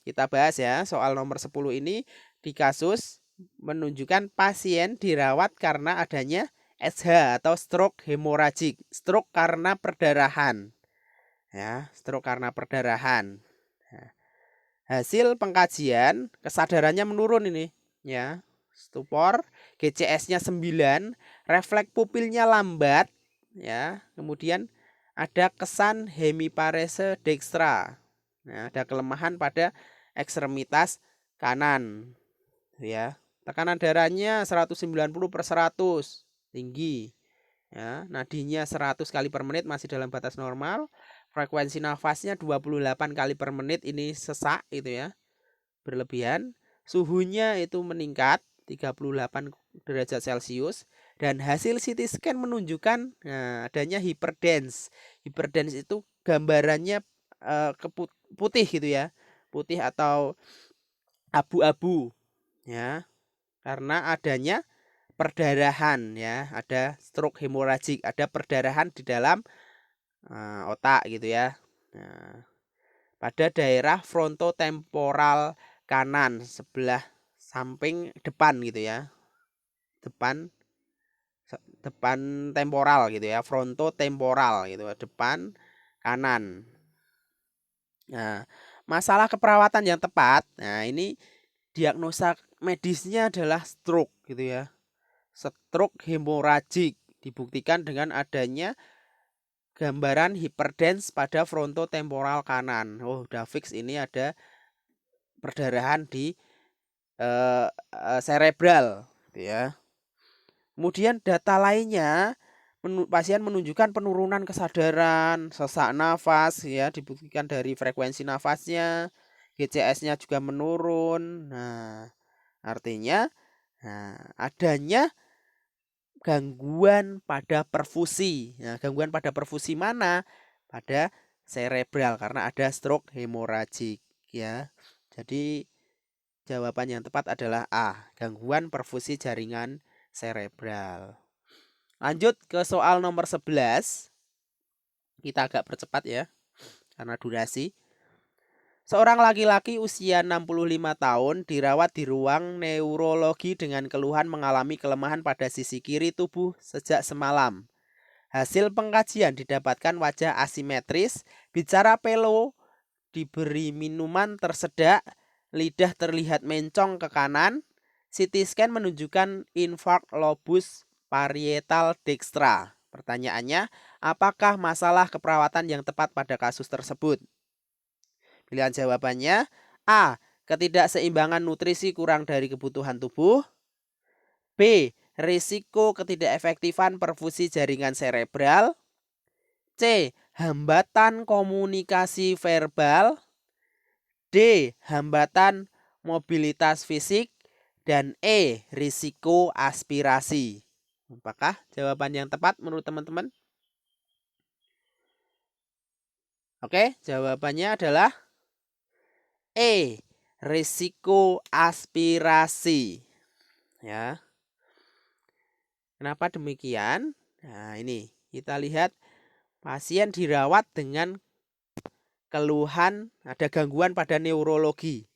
Kita bahas ya, soal nomor 10 ini di kasus menunjukkan pasien dirawat karena adanya SH atau stroke hemoragik, stroke karena perdarahan. Ya, stroke karena perdarahan. Nah, hasil pengkajian kesadarannya menurun ini, ya. Stupor, GCS-nya 9, refleks pupilnya lambat, ya. Kemudian ada kesan hemiparese dextra. Nah, ada kelemahan pada ekstremitas kanan, ya. Tekanan darahnya 190/100, tinggi. Ya, nadinya 100 kali per menit masih dalam batas normal. Frekuensi nafasnya 28 kali per menit, ini sesak itu ya. Berlebihan. Suhunya itu meningkat 38 derajat Celcius dan hasil CT scan menunjukkan adanya hyperdance. Hyperdance itu gambarannya putih gitu ya. Putih atau abu-abu ya. Karena adanya perdarahan ya, ada stroke hemoragik, ada perdarahan di dalam otak gitu ya. Nah, pada daerah frontotemporal kanan sebelah samping depan gitu ya. Depan temporal gitu ya, frontotemporal gitu, depan kanan. Nah, masalah keperawatan yang tepat. Nah, ini diagnosa medisnya adalah stroke gitu ya. Stroke hemoragik dibuktikan dengan adanya gambaran hyperdance pada frontotemporal kanan. Oh, udah fix ini ada perdarahan di cerebral gitu ya. Kemudian data lainnya pasien menunjukkan penurunan kesadaran, sesak nafas ya, dibuktikan dari frekuensi nafasnya, GCS-nya juga menurun. Nah, artinya adanya gangguan pada perfusi. Nah, gangguan pada perfusi mana? Pada cerebral karena ada stroke hemoragik ya. Jadi jawaban yang tepat adalah A, gangguan perfusi jaringan cerebral. Lanjut ke soal nomor 11. Kita agak percepat ya karena durasi. Seorang laki-laki usia 65 tahun dirawat di ruang neurologi dengan keluhan mengalami kelemahan pada sisi kiri tubuh sejak semalam. Hasil pengkajian didapatkan wajah asimetris, bicara pelo, diberi minuman tersedak, lidah terlihat mencong ke kanan. CT scan menunjukkan infark lobus parietal dextra. Pertanyaannya, apakah masalah keperawatan yang tepat pada kasus tersebut? Pilihan jawabannya A. Ketidakseimbangan nutrisi kurang dari kebutuhan tubuh. B. Risiko ketidakefektifan perfusi jaringan cerebral. C. Hambatan komunikasi verbal. D. Hambatan mobilitas fisik. Dan E. Risiko aspirasi. Apakah jawaban yang tepat menurut teman-teman? Oke, jawabannya adalah E. Risiko aspirasi. Ya. Kenapa demikian? Nah, ini kita lihat pasien dirawat dengan keluhan, ada gangguan pada neurologi.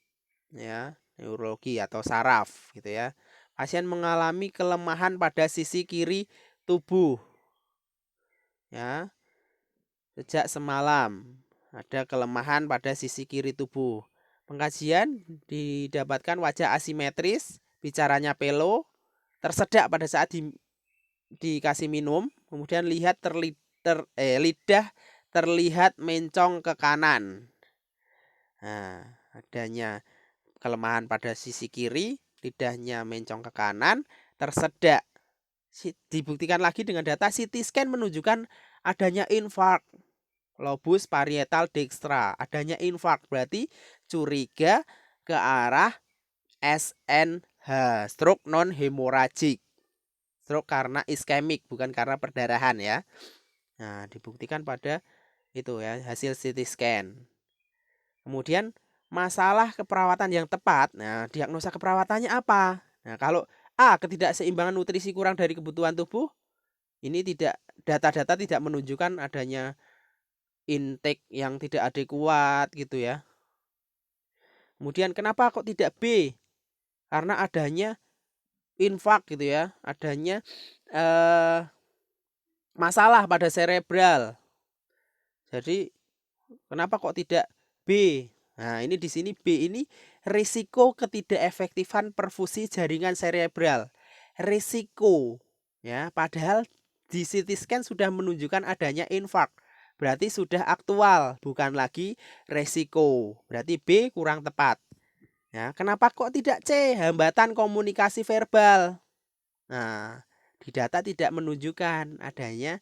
Ya, neurologi atau saraf gitu ya. Pasien mengalami kelemahan pada sisi kiri tubuh. Ya. Sejak semalam ada kelemahan pada sisi kiri tubuh. Pengkajian didapatkan wajah asimetris, bicaranya pelo, tersedak pada saat dikasih minum, kemudian lidah terlihat mencong ke kanan. Nah, adanya kelemahan pada sisi kiri, lidahnya mencong ke kanan, tersedak. Dibuktikan lagi dengan data CT scan menunjukkan adanya infark lobus parietal dextra, adanya infark, berarti curiga ke arah SNH, stroke non hemoragik. Stroke karena iskemik, bukan karena perdarahan ya. Nah, dibuktikan pada itu ya, hasil CT scan. Kemudian masalah keperawatan yang tepat. Nah, diagnosa keperawatannya apa? Nah, kalau A. Ketidakseimbangan nutrisi kurang dari kebutuhan tubuh, ini data-data tidak menunjukkan adanya intake yang tidak adekuat gitu ya. Kemudian kenapa kok tidak B? Karena adanya infark gitu ya, adanya masalah pada cerebral. Jadi kenapa kok tidak B? Nah, ini di sini B ini risiko ketidakefektifan perfusi jaringan cerebral. Risiko ya, padahal di CT scan sudah menunjukkan adanya infark. Berarti sudah aktual, bukan lagi resiko. Berarti B kurang tepat. Ya, kenapa kok tidak C? Hambatan komunikasi verbal. Nah, di data tidak menunjukkan adanya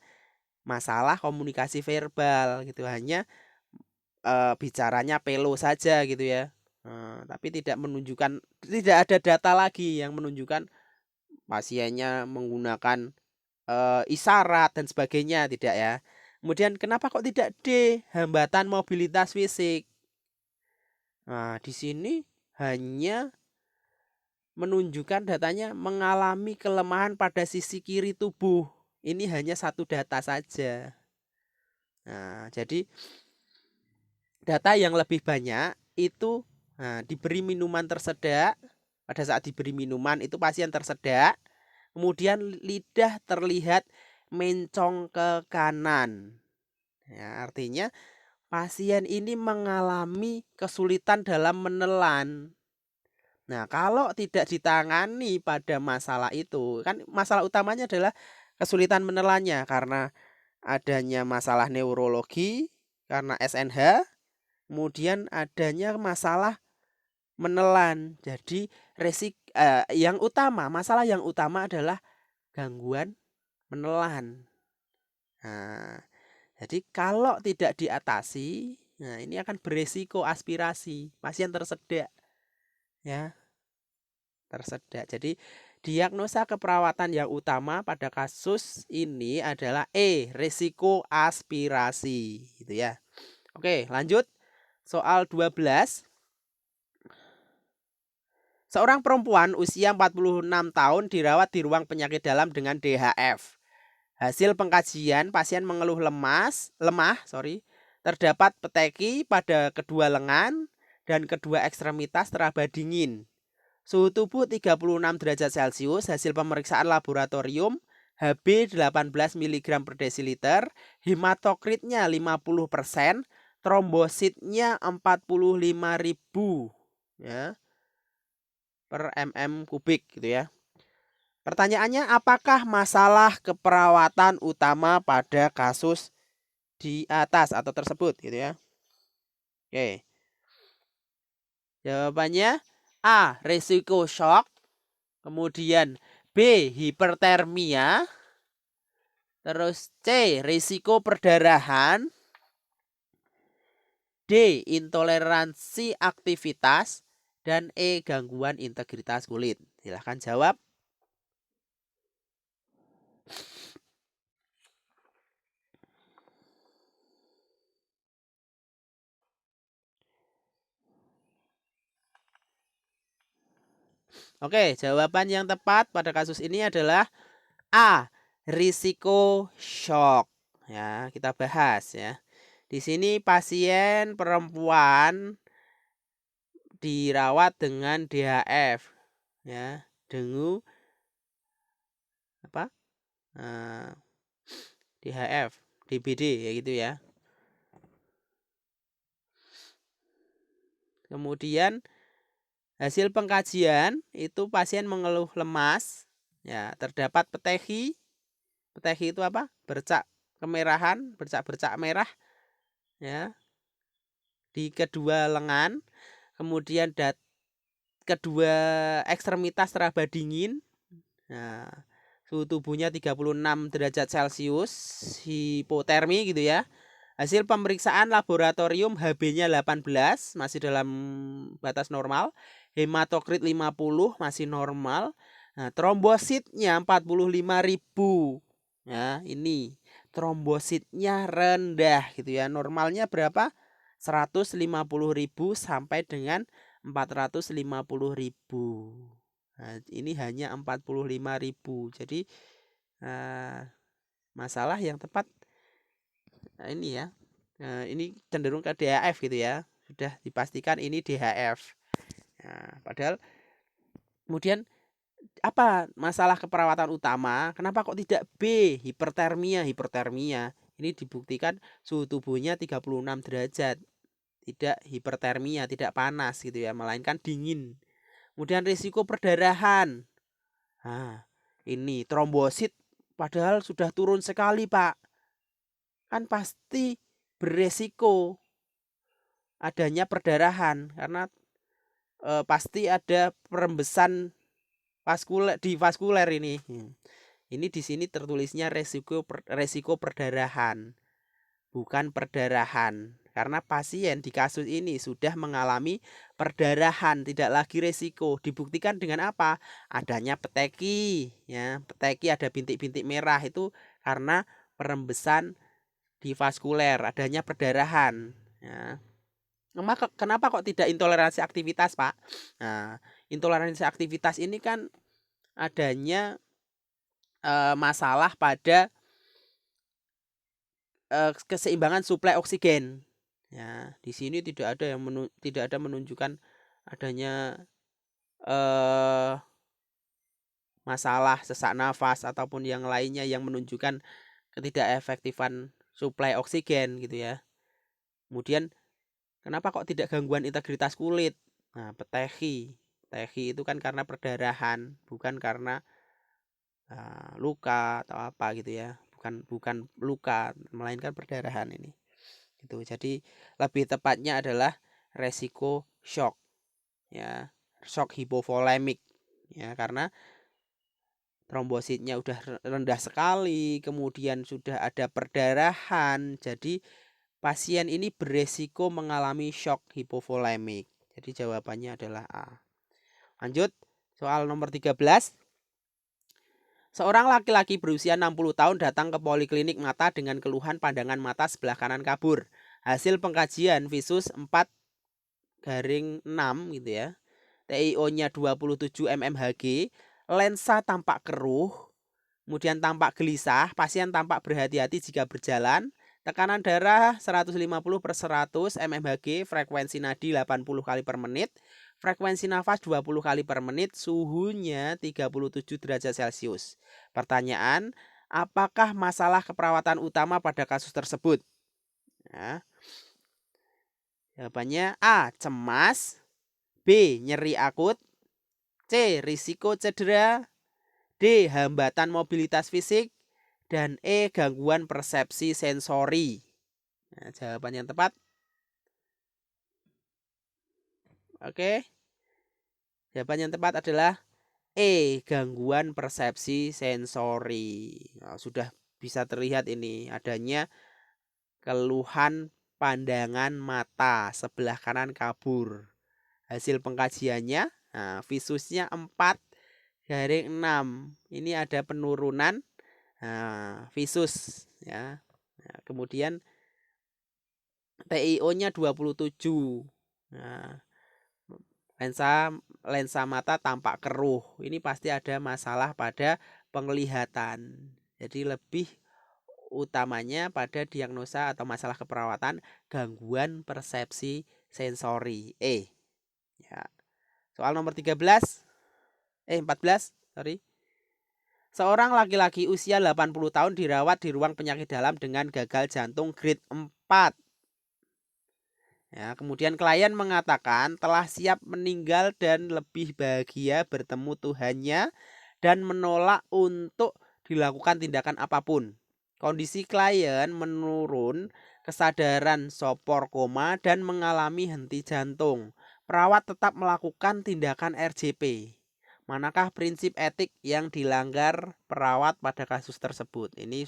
masalah komunikasi verbal gitu, hanya bicaranya pelo saja gitu ya. Tapi tidak menunjukkan, tidak ada data lagi yang menunjukkan pasiennya menggunakan isyarat dan sebagainya, tidak ya. Kemudian kenapa kok tidak D? Hambatan mobilitas fisik. Nah, di sini hanya menunjukkan datanya mengalami kelemahan pada sisi kiri tubuh. Ini hanya satu data saja. Nah, jadi data yang lebih banyak itu diberi minuman tersedak. Pada saat diberi minuman itu pasien tersedak. Kemudian lidah terlihat mencong ke kanan. Ya, artinya pasien ini mengalami kesulitan dalam menelan. Nah, kalau tidak ditangani pada masalah itu, kan masalah utamanya adalah kesulitan menelannya karena adanya masalah neurologi, karena SNH, kemudian adanya masalah menelan. Jadi masalah yang utama adalah gangguan menelan. Nah, jadi kalau tidak diatasi, nah ini akan beresiko aspirasi, pasien tersedak. Ya, tersedak. Jadi diagnosa keperawatan yang utama pada kasus ini adalah E, risiko aspirasi gitu ya. Oke, lanjut. Soal 12. Seorang perempuan usia 46 tahun dirawat di ruang penyakit dalam dengan DHF. Hasil pengkajian, pasien mengeluh lemah, terdapat peteki pada kedua lengan dan kedua ekstremitas teraba dingin. Suhu tubuh 36 derajat Celcius, hasil pemeriksaan laboratorium Hb 18 mg per desiliter, hematokritnya 50%, trombositnya 45.000 ya, per mm kubik gitu ya. Pertanyaannya, apakah masalah keperawatan utama pada kasus di atas atau tersebut gitu ya. Oke. Jawabannya A, risiko shock. Kemudian B, hipertermia. Terus C, risiko perdarahan. D, intoleransi aktivitas. Dan E, gangguan integritas kulit. Silahkan jawab. Oke, jawaban yang tepat pada kasus ini adalah A, risiko shock. Ya, kita bahas ya. Di sini pasien perempuan dirawat dengan DHF ya, dengue apa? DHF, DBD ya gitu ya. Kemudian hasil pengkajian itu pasien mengeluh lemas ya, terdapat petehi. Petehi itu apa? Bercak kemerahan, bercak-bercak merah ya di kedua lengan. Kemudian kedua ekstremitas teraba dingin. Nah, suhu tubuhnya 36 derajat Celcius, hipotermi gitu ya. Hasil pemeriksaan laboratorium HB-nya 18 masih dalam batas normal. Hematokrit 50 masih normal. Nah, trombositnya 45.000. Ya, ini trombositnya rendah gitu ya. Normalnya berapa? 150.000 sampai dengan 450.000. Nah, ini hanya 45.000. Jadi masalah yang tepat ini ya. Ini cenderung ke DHF gitu ya. Sudah dipastikan ini DHF. Nah, padahal kemudian apa masalah keperawatan utama? Kenapa kok tidak B, hipertermia? Hipertermia ini dibuktikan suhu tubuhnya 36 derajat. Tidak hipertermia, tidak panas gitu ya, melainkan dingin. Kemudian risiko perdarahan. Nah, ini trombosit padahal sudah turun sekali, Pak. Kan pasti beresiko adanya perdarahan karena pasti ada perembesan vaskuler ini. Ini di sini tertulisnya resiko perdarahan, bukan perdarahan. Karena pasien di kasus ini sudah mengalami perdarahan, tidak lagi resiko. Dibuktikan dengan apa? Adanya peteki, ya. Peteki ada bintik-bintik merah itu karena perembesan di vaskuler, adanya perdarahan. Ya. Kenapa kok tidak intoleransi aktivitas, Pak? Nah, intoleransi aktivitas ini kan adanya masalah pada keseimbangan suplai oksigen. Ya, di sini tidak ada menunjukkan adanya masalah sesak nafas ataupun yang lainnya yang menunjukkan ketidakefektifan suplai oksigen gitu ya. Kemudian kenapa kok tidak gangguan integritas kulit? Nah, petehi itu kan karena perdarahan, bukan karena luka atau apa gitu ya. Bukan luka, melainkan perdarahan ini. Gitu. Jadi lebih tepatnya adalah resiko shock. Ya, shock hipovolemik. Ya, karena trombositnya udah rendah sekali, kemudian sudah ada perdarahan. Jadi pasien ini beresiko mengalami shock hipovolemik. Jadi jawabannya adalah A. Lanjut, soal nomor 13. Seorang laki-laki berusia 60 tahun datang ke poliklinik mata dengan keluhan pandangan mata sebelah kanan kabur. Hasil pengkajian visus 4/6 gitu ya. TIO-nya 27 mmHg, lensa tampak keruh, kemudian tampak gelisah, pasien tampak berhati-hati jika berjalan, tekanan darah 150/100 mmHg, frekuensi nadi 80 kali per menit, frekuensi nafas 20 kali per menit, suhunya 37 derajat Celcius. Pertanyaan, apakah masalah keperawatan utama pada kasus tersebut? Ya. Jawabannya A, cemas, B, nyeri akut, C, risiko cedera, D, hambatan mobilitas fisik, dan E, gangguan persepsi sensori. Nah, jawaban yang tepat. Oke. Jawaban yang tepat adalah E, gangguan persepsi sensori. Nah, sudah bisa terlihat ini adanya keluhan pandangan mata sebelah kanan kabur. Hasil pengkajiannya, nah, visusnya 4/6. Ini ada penurunan visus ya. Nah, kemudian TiO-nya 27. Nah, lensa mata tampak keruh. Ini pasti ada masalah pada penglihatan. Jadi lebih utamanya pada diagnosa atau masalah keperawatan gangguan persepsi sensori. Ya. Soal nomor 14, sorry. Seorang laki-laki usia 80 tahun dirawat di ruang penyakit dalam dengan gagal jantung grade 4. Ya, kemudian klien mengatakan telah siap meninggal dan lebih bahagia bertemu Tuhannya dan menolak untuk dilakukan tindakan apapun. Kondisi klien menurun, kesadaran sopor koma dan mengalami henti jantung. Perawat tetap melakukan tindakan RJP. Manakah prinsip etik yang dilanggar perawat pada kasus tersebut? Ini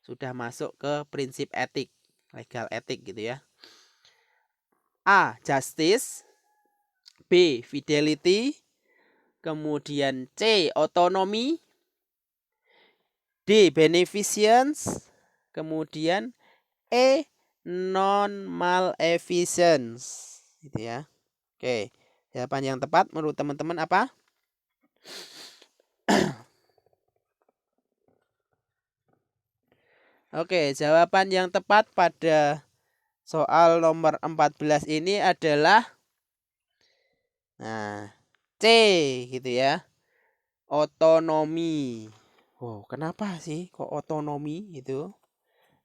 sudah masuk ke prinsip etik, legal etik gitu ya. A. Justice. B. Fidelity. Kemudian C. Autonomy. D. Beneficence. Kemudian E. Non-maleficence. Gitu ya. Oke, jawaban yang tepat menurut teman-teman apa? Oke, jawaban yang tepat pada soal nomor 14 ini adalah C gitu ya. Otonomi. Oh, kenapa sih kok otonomi gitu?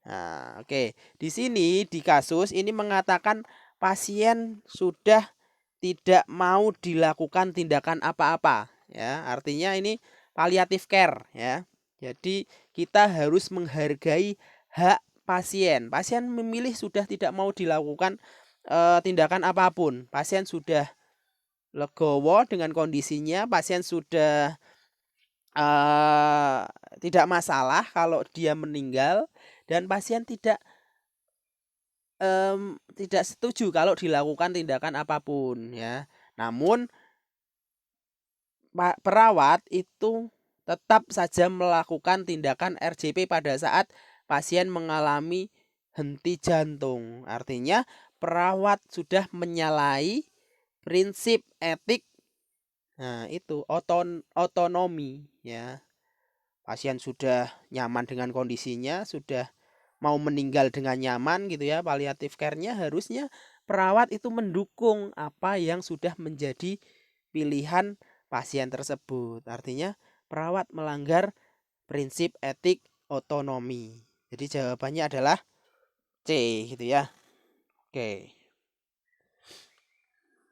Nah, oke. Di sini di kasus ini mengatakan pasien sudah tidak mau dilakukan tindakan apa-apa ya. Artinya ini palliative care ya. Jadi kita harus menghargai hak pasien. Pasien memilih sudah tidak mau dilakukan tindakan apapun. Pasien sudah legowo dengan kondisinya, pasien sudah tidak masalah kalau dia meninggal dan pasien tidak setuju kalau dilakukan tindakan apapun ya. Namun perawat itu tetap saja melakukan tindakan RJP pada saat pasien mengalami henti jantung. Artinya perawat sudah menyalahi prinsip etik. Nah, itu otonomi ya. Pasien sudah nyaman dengan kondisinya, sudah mau meninggal dengan nyaman gitu ya. Palliative care-nya harusnya perawat itu mendukung apa yang sudah menjadi pilihan pasien tersebut. Artinya perawat melanggar prinsip etik otonomi. Jadi jawabannya adalah C gitu ya. Oke.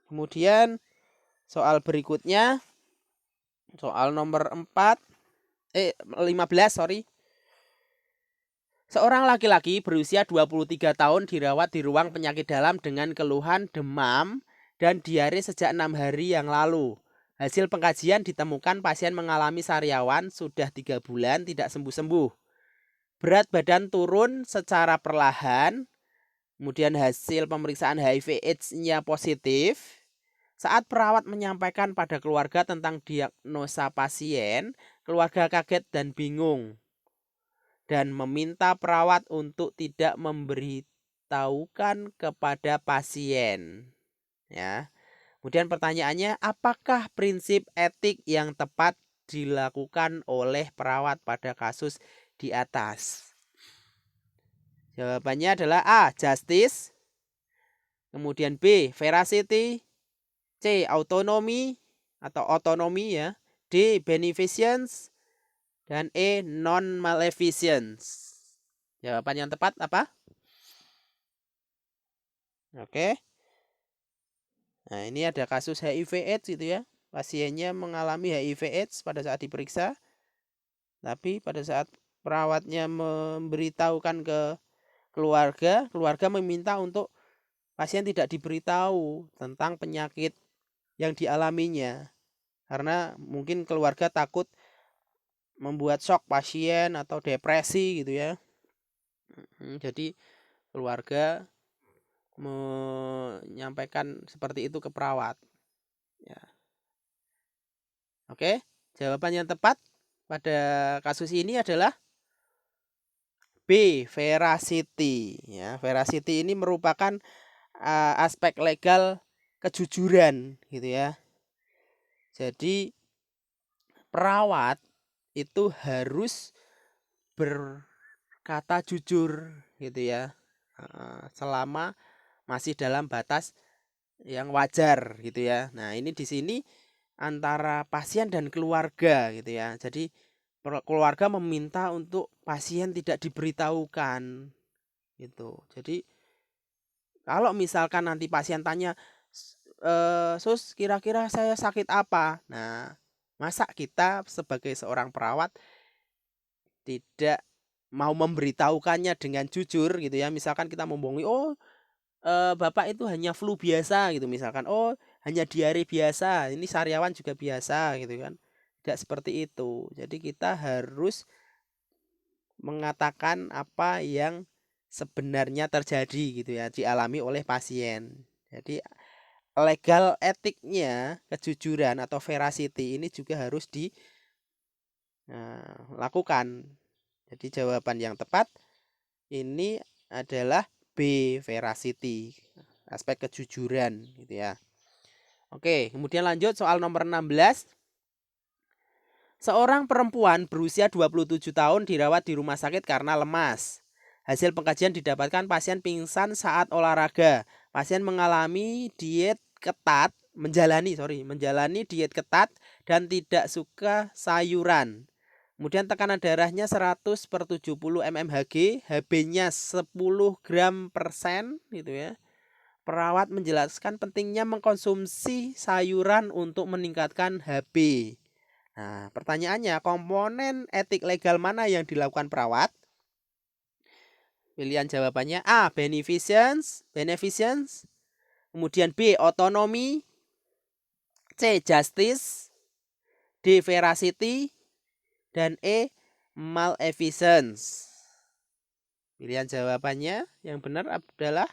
Kemudian soal berikutnya, soal nomor 15 sorry. Seorang laki-laki berusia 23 tahun dirawat di ruang penyakit dalam dengan keluhan demam dan diare sejak 6 hari yang lalu. Hasil pengkajian ditemukan pasien mengalami sariawan sudah 3 bulan tidak sembuh-sembuh. Berat badan turun secara perlahan. Kemudian hasil pemeriksaan HIV/AIDS-nya positif. Saat perawat menyampaikan pada keluarga tentang diagnosa pasien, keluarga kaget dan bingung dan meminta perawat untuk tidak memberitahukan kepada pasien. Ya. Kemudian pertanyaannya, apakah prinsip etik yang tepat dilakukan oleh perawat pada kasus di atas? Jawabannya adalah A. Justice. Kemudian B. Veracity. C. Autonomy atau otonomi ya. D. Beneficence. Dan E. Non-maleficence. Jawaban yang tepat apa? Oke. Nah, ini ada kasus HIV/AIDS gitu ya. Pasiennya mengalami HIV/AIDS pada saat diperiksa. Tapi pada saat perawatnya memberitahukan ke keluarga, keluarga meminta untuk pasien tidak diberitahu tentang penyakit yang dialaminya. Karena mungkin keluarga takut membuat shock pasien atau depresi gitu ya. Jadi keluarga menyampaikan seperti itu ke perawat. Ya. Oke, jawaban yang tepat pada kasus ini adalah B, veracity. Ya, veracity ini merupakan aspek legal kejujuran gitu ya. Jadi perawat itu harus berkata jujur gitu ya, selama masih dalam batas yang wajar gitu ya. Nah, ini di sini antara pasien dan keluarga gitu ya. Jadi keluarga meminta untuk pasien tidak diberitahukan gitu. Jadi kalau misalkan nanti pasien tanya, Sus, kira-kira saya sakit apa? Nah, masa kita sebagai seorang perawat tidak mau memberitahukannya dengan jujur gitu ya. Misalkan kita membohongi, oh Bapak itu hanya flu biasa gitu misalkan. Oh, hanya diare biasa. Ini sariawan juga biasa gitu kan. Tidak seperti itu. Jadi kita harus mengatakan apa yang sebenarnya terjadi gitu ya, dialami oleh pasien. Jadi legal etiknya, kejujuran atau veracity ini juga harus dilakukan. Jadi jawaban yang tepat ini adalah B, veracity, aspek kejujuran gitu ya. Oke, kemudian lanjut soal nomor 16. Seorang perempuan berusia 27 tahun dirawat di rumah sakit karena lemas. Hasil pengkajian didapatkan pasien pingsan saat olahraga. Pasien mengalami menjalani diet ketat dan tidak suka sayuran. Kemudian tekanan darahnya 100 per 70 mmHg, HB-nya 10 gram persen gitu ya. Perawat menjelaskan pentingnya mengkonsumsi sayuran untuk meningkatkan HB. Nah, pertanyaannya, komponen etik legal mana yang dilakukan perawat? Pilihan jawabannya A, beneficence, kemudian B, otonomi, C, justice, D, veracity, dan E, malfeasance. Pilihan jawabannya yang benar adalah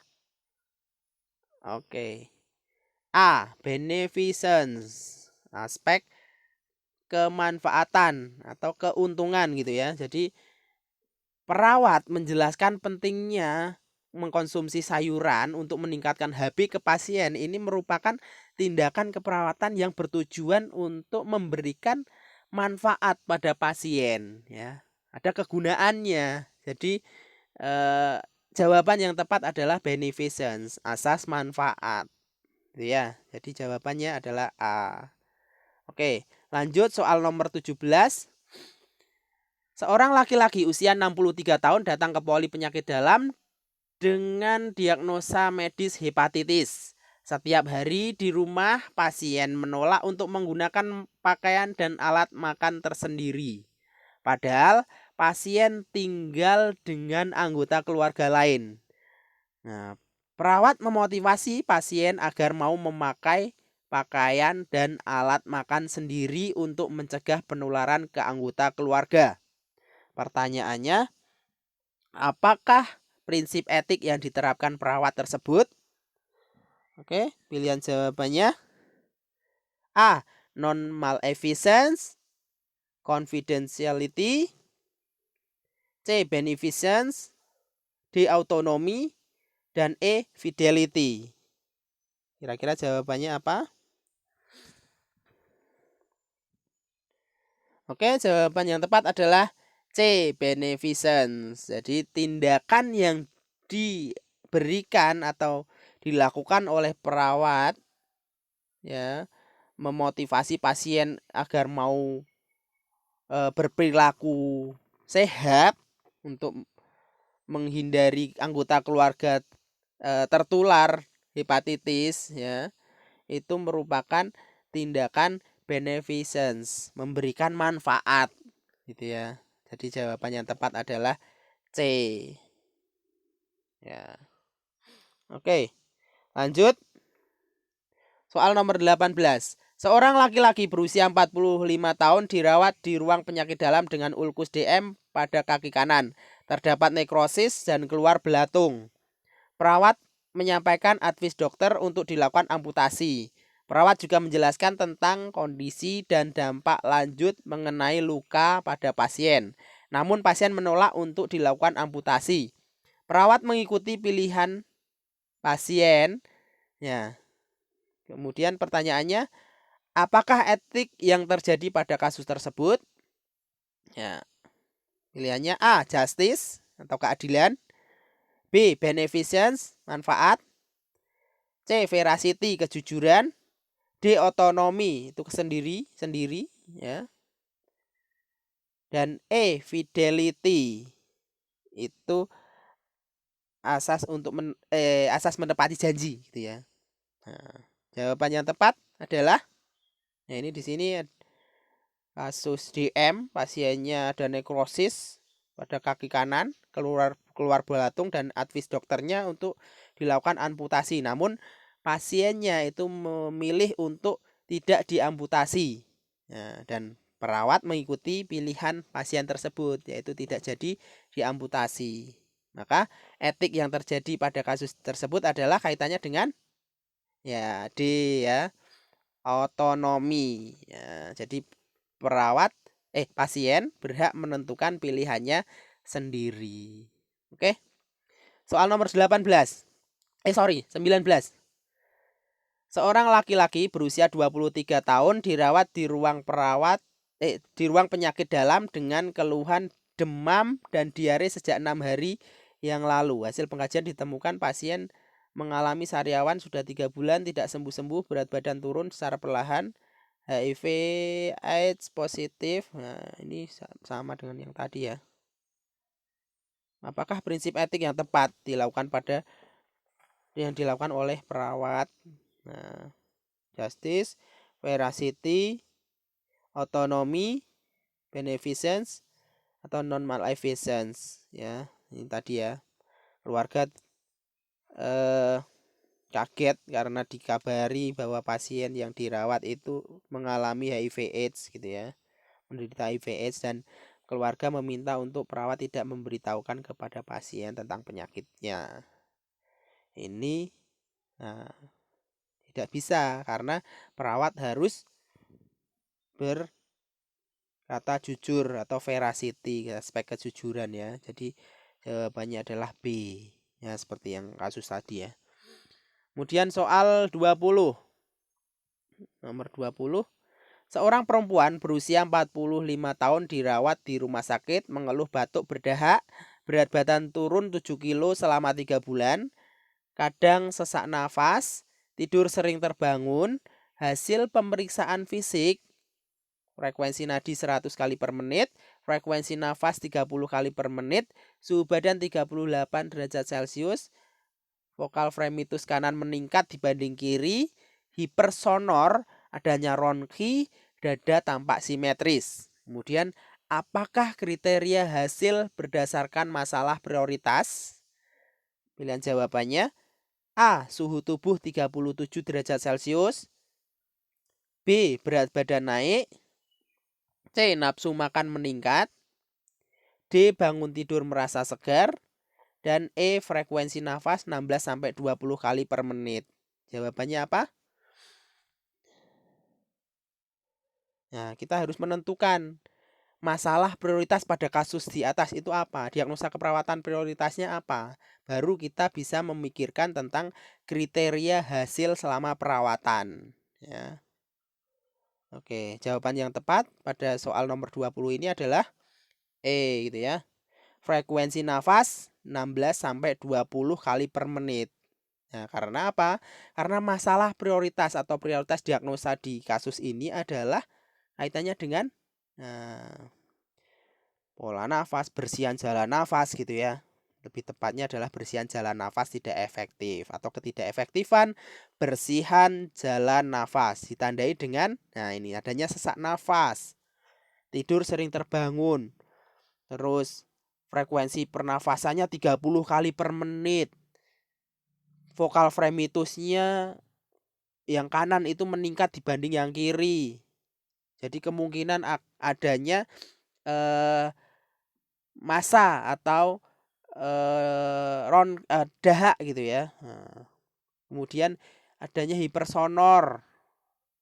A, beneficence, aspek kemanfaatan atau keuntungan gitu ya. Jadi perawat menjelaskan pentingnya mengkonsumsi sayuran untuk meningkatkan HB ke pasien. Ini merupakan tindakan keperawatan yang bertujuan untuk memberikan manfaat pada pasien ya. Ada kegunaannya. Jadi jawaban yang tepat adalah beneficence, asas manfaat. Gitu ya. Jadi jawabannya adalah A. Oke, lanjut soal nomor 17. Seorang laki-laki usia 63 tahun datang ke poli penyakit dalam dengan diagnosa medis hepatitis. Setiap hari di rumah pasien menolak untuk menggunakan pakaian dan alat makan tersendiri. Padahal pasien tinggal dengan anggota keluarga lain. Nah, perawat memotivasi pasien agar mau memakai pakaian dan alat makan sendiri untuk mencegah penularan ke anggota keluarga. Pertanyaannya, apakah prinsip etik yang diterapkan perawat tersebut? Oke, pilihan jawabannya A, non-malfeasance, confidentiality, C, beneficence, D, autonomy, dan E, fidelity. Kira-kira jawabannya apa? Oke, jawaban yang tepat adalah C, beneficence. Jadi tindakan yang diberikan atau dilakukan oleh perawat ya, memotivasi pasien agar mau berperilaku sehat untuk menghindari anggota keluarga tertular hepatitis ya. Itu merupakan tindakan beneficence, memberikan manfaat gitu ya. Jadi jawaban yang tepat adalah C. Ya. Oke, lanjut. Soal nomor 18. Seorang laki-laki berusia 45 tahun dirawat di ruang penyakit dalam dengan ulkus DM pada kaki kanan. Terdapat nekrosis dan keluar belatung. Perawat menyampaikan advis dokter untuk dilakukan amputasi. Perawat juga menjelaskan tentang kondisi dan dampak lanjut mengenai luka pada pasien. Namun pasien menolak untuk dilakukan amputasi. Perawat mengikuti pilihan pasien. Ya. Kemudian pertanyaannya, apakah etik yang terjadi pada kasus tersebut? Ya. Pilihannya A, justice atau keadilan. B, beneficence, manfaat. C, veracity, kejujuran. D, otonomi, itu sendiri ya. Dan E, fidelity, itu asas untuk asas menepati janji gitu ya. Nah, jawaban yang tepat adalah, nah ini di sini kasus DM, pasiennya ada nekrosis pada kaki kanan, keluar belatung dan advis dokternya untuk dilakukan amputasi. Namun pasiennya itu memilih untuk tidak diamputasi. Nah, dan perawat mengikuti pilihan pasien tersebut, yaitu tidak jadi diamputasi. Maka etik yang terjadi pada kasus tersebut adalah kaitannya dengan ya D ya, otonomi. Ya, jadi pasien berhak menentukan pilihannya sendiri. Oke. Soal nomor 19. Seorang laki-laki berusia 23 tahun dirawat di ruang penyakit dalam dengan keluhan demam dan diare sejak 6 hari yang lalu. Hasil pengkajian ditemukan pasien mengalami sariawan sudah 3 bulan, tidak sembuh-sembuh, berat badan turun secara perlahan, HIV AIDS positif. Nah, ini sama dengan yang tadi ya. Apakah prinsip etik yang tepat yang dilakukan oleh perawat? Nah, justice, veracity, otonomi, beneficence, atau non maleficence ya. Ini tadi ya. Keluarga kaget karena dikabari bahwa pasien yang dirawat itu mengalami HIV AIDS gitu ya. Menderita HIV AIDS, dan keluarga meminta untuk perawat tidak memberitahukan kepada pasien tentang penyakitnya. Ini tidak bisa karena perawat harus berkata jujur atau veracity, aspek kejujuran ya. Jadi jawabannya adalah B ya, seperti yang kasus tadi ya. Kemudian soal 20. Nomor 20. Seorang perempuan berusia 45 tahun dirawat di rumah sakit, mengeluh batuk berdahak, berat badan turun 7 kilo selama 3 bulan, kadang sesak nafas, tidur sering terbangun. Hasil pemeriksaan fisik, frekuensi nadi 100 kali per menit, frekuensi nafas 30 kali per menit, suhu badan 38 derajat Celcius, vokal fremitus kanan meningkat dibanding kiri, hipersonor, adanya ronki, dada tampak simetris. Kemudian, apakah kriteria hasil berdasarkan masalah prioritas? Pilihan jawabannya A, suhu tubuh 37 derajat Celcius. B, berat badan naik. C, nafsu makan meningkat. D, bangun tidur merasa segar. Dan E, frekuensi nafas 16-20 kali per menit. Jawabannya apa? Nah, kita harus menentukan masalah prioritas pada kasus di atas itu apa, diagnosa keperawatan prioritasnya apa. Baru kita bisa memikirkan tentang kriteria hasil selama perawatan ya. Oke, jawaban yang tepat pada soal nomor 20 ini adalah E gitu ya. Frekuensi nafas 16-20 kali per menit. Nah, karena apa? Karena masalah prioritas atau prioritas diagnosa di kasus ini adalah kaitannya dengan pola nafas, bersihan jalan nafas gitu ya. Lebih tepatnya adalah bersihan jalan nafas tidak efektif atau ketidakefektifan bersihan jalan nafas ditandai dengan ini adanya sesak nafas, tidur sering terbangun, terus frekuensi pernafasannya 30 kali per menit, vokal fremitusnya yang kanan itu meningkat dibanding yang kiri. Jadi kemungkinan adanya massa atau dahak gitu ya. Nah, kemudian adanya hipersonor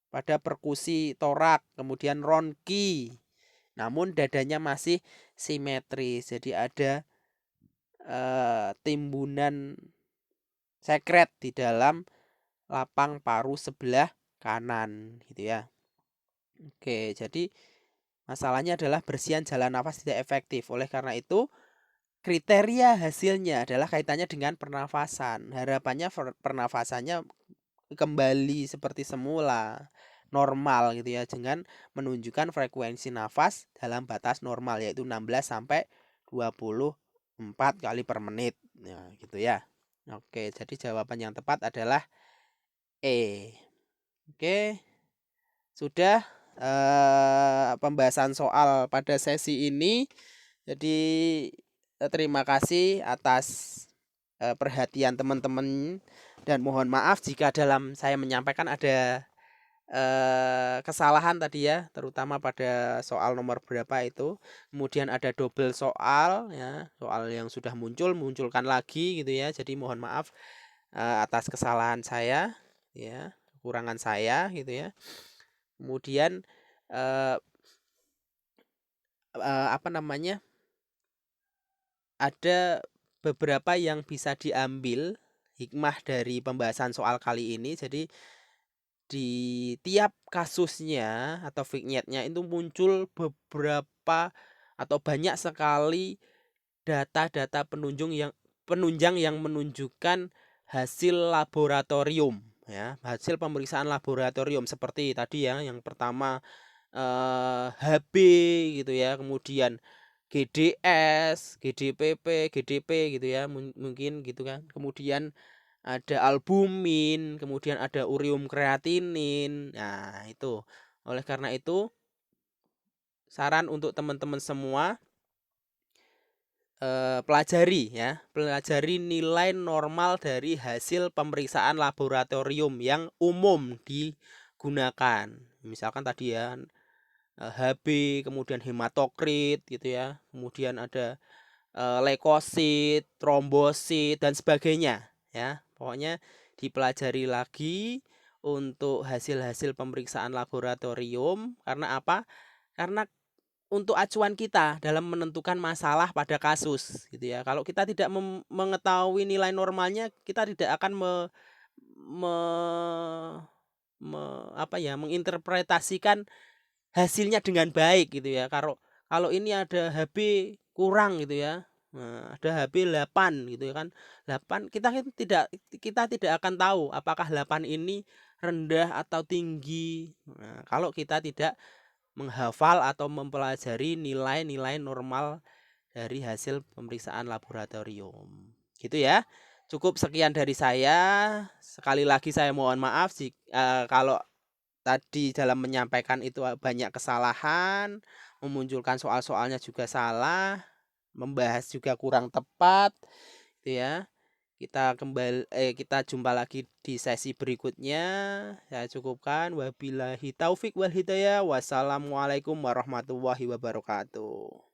pada perkusi torak, kemudian ronki. Namun dadanya masih simetris. Jadi ada timbunan sekret di dalam lapang paru sebelah kanan gitu ya. Oke, jadi masalahnya adalah bersihan jalan nafas tidak efektif. Oleh karena itu, kriteria hasilnya adalah kaitannya dengan pernafasan. Harapannya pernafasannya kembali seperti semula, normal gitu ya, dengan menunjukkan frekuensi nafas dalam batas normal yaitu 16 sampai 24 kali per menit. Nah, gitu ya. Oke, jadi jawaban yang tepat adalah E. Oke, sudah pembahasan soal pada sesi ini. Jadi terima kasih atas perhatian teman-teman dan mohon maaf jika dalam saya menyampaikan ada kesalahan tadi ya, terutama pada soal nomor berapa itu. Kemudian ada double soal ya, soal yang sudah munculkan lagi gitu ya. Jadi mohon maaf atas kesalahan saya ya, kekurangan saya gitu ya. Kemudian apa namanya? Ada beberapa yang bisa diambil hikmah dari pembahasan soal kali ini. Jadi di tiap kasusnya atau vignette-nya itu muncul beberapa atau banyak sekali data-data penunjang yang menunjukkan hasil laboratorium ya, hasil pemeriksaan laboratorium seperti tadi ya, yang pertama HB gitu ya, kemudian GDS, GDPP, GDP gitu ya, mungkin gitu kan. Kemudian ada albumin, kemudian ada urium kreatinin. Nah, itu. Oleh karena itu, saran untuk teman-teman semua pelajari ya, pelajari nilai normal dari hasil pemeriksaan laboratorium yang umum digunakan. Misalkan tadi ya HB, kemudian hematokrit gitu ya. Kemudian ada leukosit, trombosit dan sebagainya ya. Pokoknya dipelajari lagi untuk hasil-hasil pemeriksaan laboratorium. Karena apa? Karena untuk acuan kita dalam menentukan masalah pada kasus gitu ya. Kalau kita tidak mengetahui nilai normalnya, kita tidak akan menginterpretasikan hasilnya dengan baik gitu ya. Kalau ini ada HB kurang gitu ya. Nah, ada HB 8 gitu ya kan. 8 kita tidak akan tahu apakah 8 ini rendah atau tinggi. Nah, kalau kita tidak menghafal atau mempelajari nilai-nilai normal dari hasil pemeriksaan laboratorium. Gitu ya. Cukup sekian dari saya. Sekali lagi saya mohon maaf kalau tadi dalam menyampaikan itu banyak kesalahan, memunculkan soal-soalnya juga salah, membahas juga kurang tepat, gitu ya. Kita jumpa lagi di sesi berikutnya. Saya cukupkan. Wabillahi taufik wal hidayah. Wassalamualaikum warahmatullahi wabarakatuh.